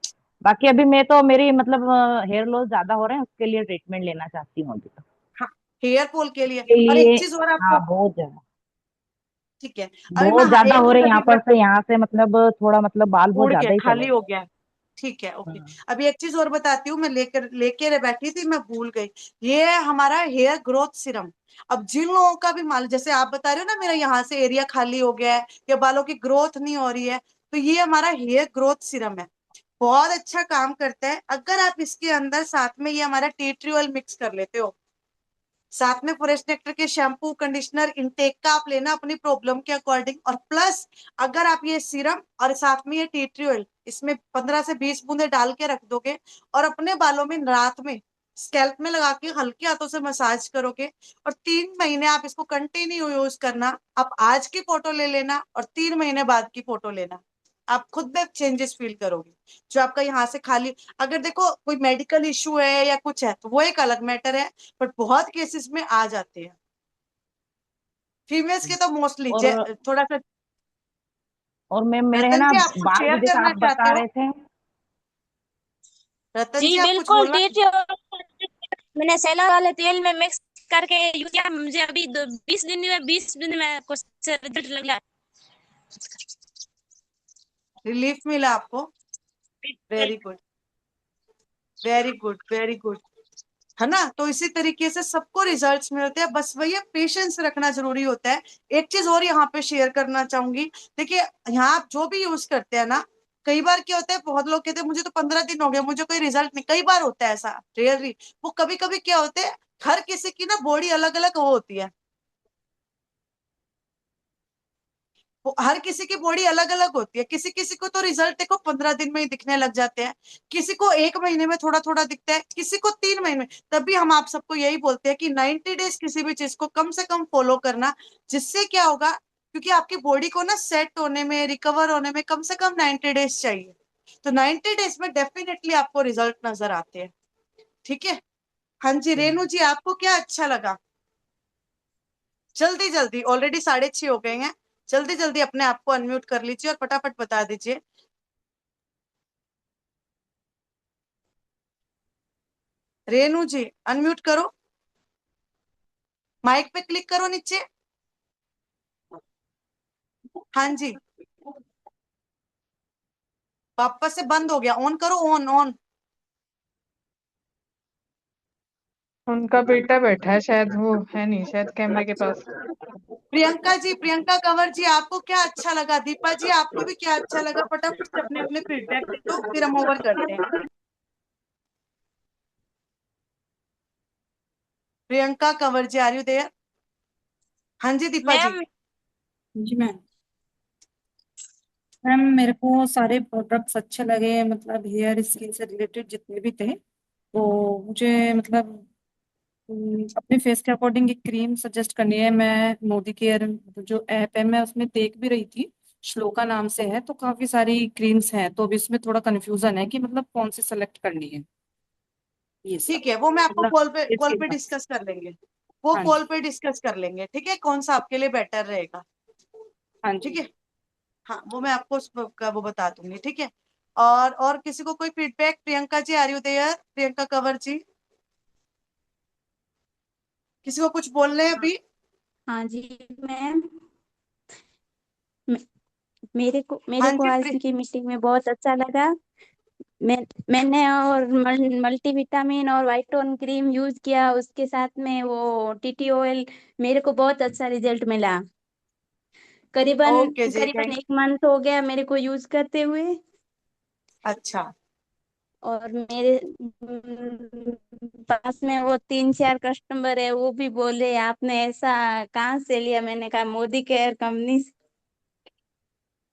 बाकी अभी मैं तो मेरी मतलब हेयर लॉस ज्यादा हो रहे हैं, उसके लिए ट्रीटमेंट लेना चाहती हूँ अभी तो। हाँ, हेयर फॉल के लिए। के और एक लिए चीज और हाँ, आपको, बहुत ज्यादा, ठीक है, अभी मैं, बहुत हाँ, ज्यादा एक हो चीज रहे हैं अभी यहाँ पर से, यहाँ से मतलब थोड़ा मतलब बाल बहुत उड़ गया, ज्यादा ही चले खाली गए। हो गया, ठीक है, ओके। हाँ। अभी एक चीज और बताती हूँ, मैं लेके बैठी थी, मैं भूल गई। ये है हमारा हेयर ग्रोथ सीरम। अब जिन लोगों का भी मान, जैसे आप बता रहे हो ना मेरा यहाँ से एरिया खाली हो गया है या बालों की ग्रोथ नहीं हो रही है, तो ये हमारा हेयर ग्रोथ सीरम है, बहुत अच्छा काम करता है। अगर आप इसके अंदर साथ में ये हमारा टी ट्री ऑयल मिक्स कर लेते हो, साथ में फॉरेस्ट नेक्टर के शैम्पू कंडीशनर इनटेक का आप लेना अपनी प्रॉब्लम के अकॉर्डिंग, और प्लस अगर आप ये सीरम और साथ में ये टी ट्री ऑयल इसमें 15 से 20 बूंदे डाल के रख दोगे और अपने बालों में रात में स्कैल्प में लगा के हल्के हाथों से मसाज करोगे, और 3 महीने आप इसको कंटिन्यू यूज करना। आप आज की फोटो ले लेना और 3 महीने बाद की फोटो लेना, आप खुद में चेंजेस फील करोगे। जो आपका यहाँ से खाली, अगर देखो कोई मेडिकल इश्यू है या कुछ है तो वो एक अलग मैटर है, बट बहुत केसेस में आ जाते हैं फीमेल्स के, तो मोस्टली और थोड़ा सा। और मैम मेरे है रतन ना जी आप कुछ बाल शेयर भी जैसा करना आप चाहते बता हो? रहे थे। रतन जी जी आप कुछ बिल्कुल, बोलना? टी ट्री मैंने सैलर वाले तेल में मिक्स करके यूज किया, मुझे अभी 20 दिन में कुछ रिजल्ट लग गया। रिलीफ मिला आपको? Very good, very good, very good, है ना। तो इसी तरीके से सबको रिजल्ट्स मिलते हैं, बस वही पेशेंस रखना जरूरी होता है। एक चीज और यहाँ पे शेयर करना चाहूंगी, देखिए यहाँ आप जो भी यूज करते हैं ना, कई बार क्या होता है, बहुत लोग कहते हैं मुझे तो 15 दिन हो गए, मुझे कोई रिजल्ट नहीं। कई बार होता है ऐसा, रेयरली। वो कभी कभी क्या होता है, हर किसी की ना बॉडी अलग अलग वो होती है, हर किसी की बॉडी अलग अलग होती है। किसी किसी को तो रिजल्ट देखो 15 दिन में ही दिखने लग जाते हैं, किसी को 1 महीने में थोड़ा थोड़ा दिखता है, किसी को 3 महीने में। तभी हम आप सबको यही बोलते हैं कि 90 डेज किसी भी चीज को कम से कम फॉलो करना, जिससे क्या होगा, क्योंकि आपकी बॉडी को ना सेट होने में, रिकवर होने में कम से कम 90 डेज चाहिए। तो 90 डेज में डेफिनेटली आपको रिजल्ट नजर आते हैं। ठीक है। हाँ जी रेनू जी, आपको क्या अच्छा लगा? जल्दी जल्दी, ऑलरेडी 6:30 हो गए हैं, जल्दी जल्दी अपने आप को अनम्यूट कर लीजिए और फटाफट बता दीजिए। रेनू जी अनम्यूट करो, माइक पे क्लिक करो नीचे। हाँ जी, वापस से बंद हो गया, ऑन करो, ऑन ऑन। उनका बेटा बैठा है, शायद वो है नहीं, शायद कैमरे के पास। प्रियंका जी, प्रियंका कंवर जी, आपको क्या अच्छा लगा? दीपा जी आपको भी क्या अच्छा लगा? फटाफट से अपने अपने फीडबैक दे दो, फिर हम ओवर करते हैं। प्रियंका कंवर जी, आर यू देयर? हाँ जी दीपा जी। मैम जी मैम। मैम मेरे को सारे प्रोडक्ट्स अच्छे लगे, मतलब हेयर स्किन से रिलेटेड जितने भी थे, तो मुझे मतलब अपने फेस के अकॉर्डिंग एक क्रीम सजेस्ट करनी है। मैं मोदी केयर जो ऐप है मैं उसमें देख भी रही थी, श्लोका नाम से है, तो काफी सारी क्रीम्स हैं, तो अभी इसमें थोड़ा कंफ्यूजन है कि मतलब कौन सी सेलेक्ट करनी है, ये सब ठीक है, वो मैं आपको मतलब फेस कॉल के पे हिसाब से। डिस्कस कर लेंगे, वो हाँ कॉल जी। पे डिस्कस कर लेंगे, ठीक है, कौन सा आपके लिए बेटर रहेगा। हाँ ठीक जी। है, हाँ वो मैं आपको वो बता दूंगी। ठीक है। और किसी को कोई feedback? Priyanka ji are you there? Priyanka Kanwar ji, किसी को कुछ बोलना है अभी? हाँ जी मैम, मेरे हाँ को जी आज की मीटिंग में बहुत अच्छा लगा। मैं मैंने और मल्टीविटामिन और वाइटोन क्रीम यूज किया, उसके साथ में वो टीटी ऑयल, मेरे को बहुत अच्छा रिजल्ट मिला। करीबन ओके जी, करीबन थैंक। 1 मंथ हो गया मेरे को यूज करते हुए। अच्छा, और मेरे पास में वो 3-4 कस्टमर है, वो भी बोले आपने ऐसा कहाँ से लिया, मैंने कहा मोदी केयर कंपनी से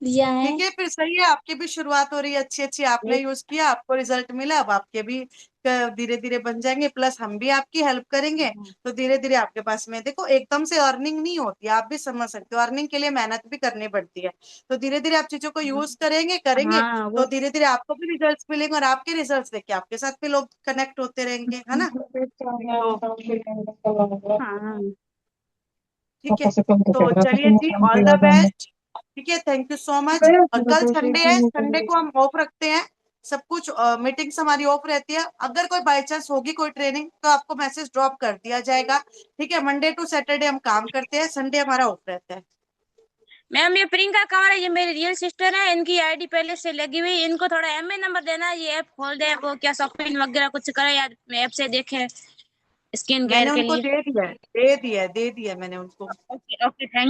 लिया है। ठीक है, फिर सही है, आपकी भी शुरुआत हो रही है अच्छी अच्छी, आपने यूज किया, आपको रिजल्ट मिला, अब आपके भी धीरे धीरे बन जाएंगे, प्लस हम भी आपकी हेल्प करेंगे। तो धीरे धीरे आपके पास में, देखो एकदम से अर्निंग नहीं होती, आप भी समझ सकते हो, अर्निंग के लिए मेहनत भी करनी पड़ती है। तो धीरे धीरे आप चीजों को यूज करेंगे करेंगे हाँ तो वो धीरे धीरे आपको भी रिजल्ट्स मिलेंगे, और आपके रिजल्ट्स देख के आपके साथ भी लोग कनेक्ट होते रहेंगे, है ना। तो हाँ ठीक है, तो चलिए जी, ऑल द बेस्ट। ठीक है, थैंक यू सो मच। और कल संडे है, संडे को हम ऑफ रखते हैं, सब कुछ मीटिंग्स हमारी ऑफ रहती है। अगर कोई बाई चांस होगी कोई ट्रेनिंग तो आपको मैसेज ड्रॉप कर दिया जाएगा। ठीक है, मंडे टू सैटरडे हम काम करते हैं, संडे हमारा ऑफ रहता है। मैम ये प्रियंका कंवर है, ये मेरी रियल सिस्टर है, इनकी आईडी पहले से लगी हुई, इनको थोड़ा एमए नंबर देना, ये ऐप खोल दे, वो क्या शॉपिंग वगैरह कुछ करे यार, ऐप से देखे स्किन मैंने केयर के उनको लिए। दे दिया मैंने उनको। Okay okay thank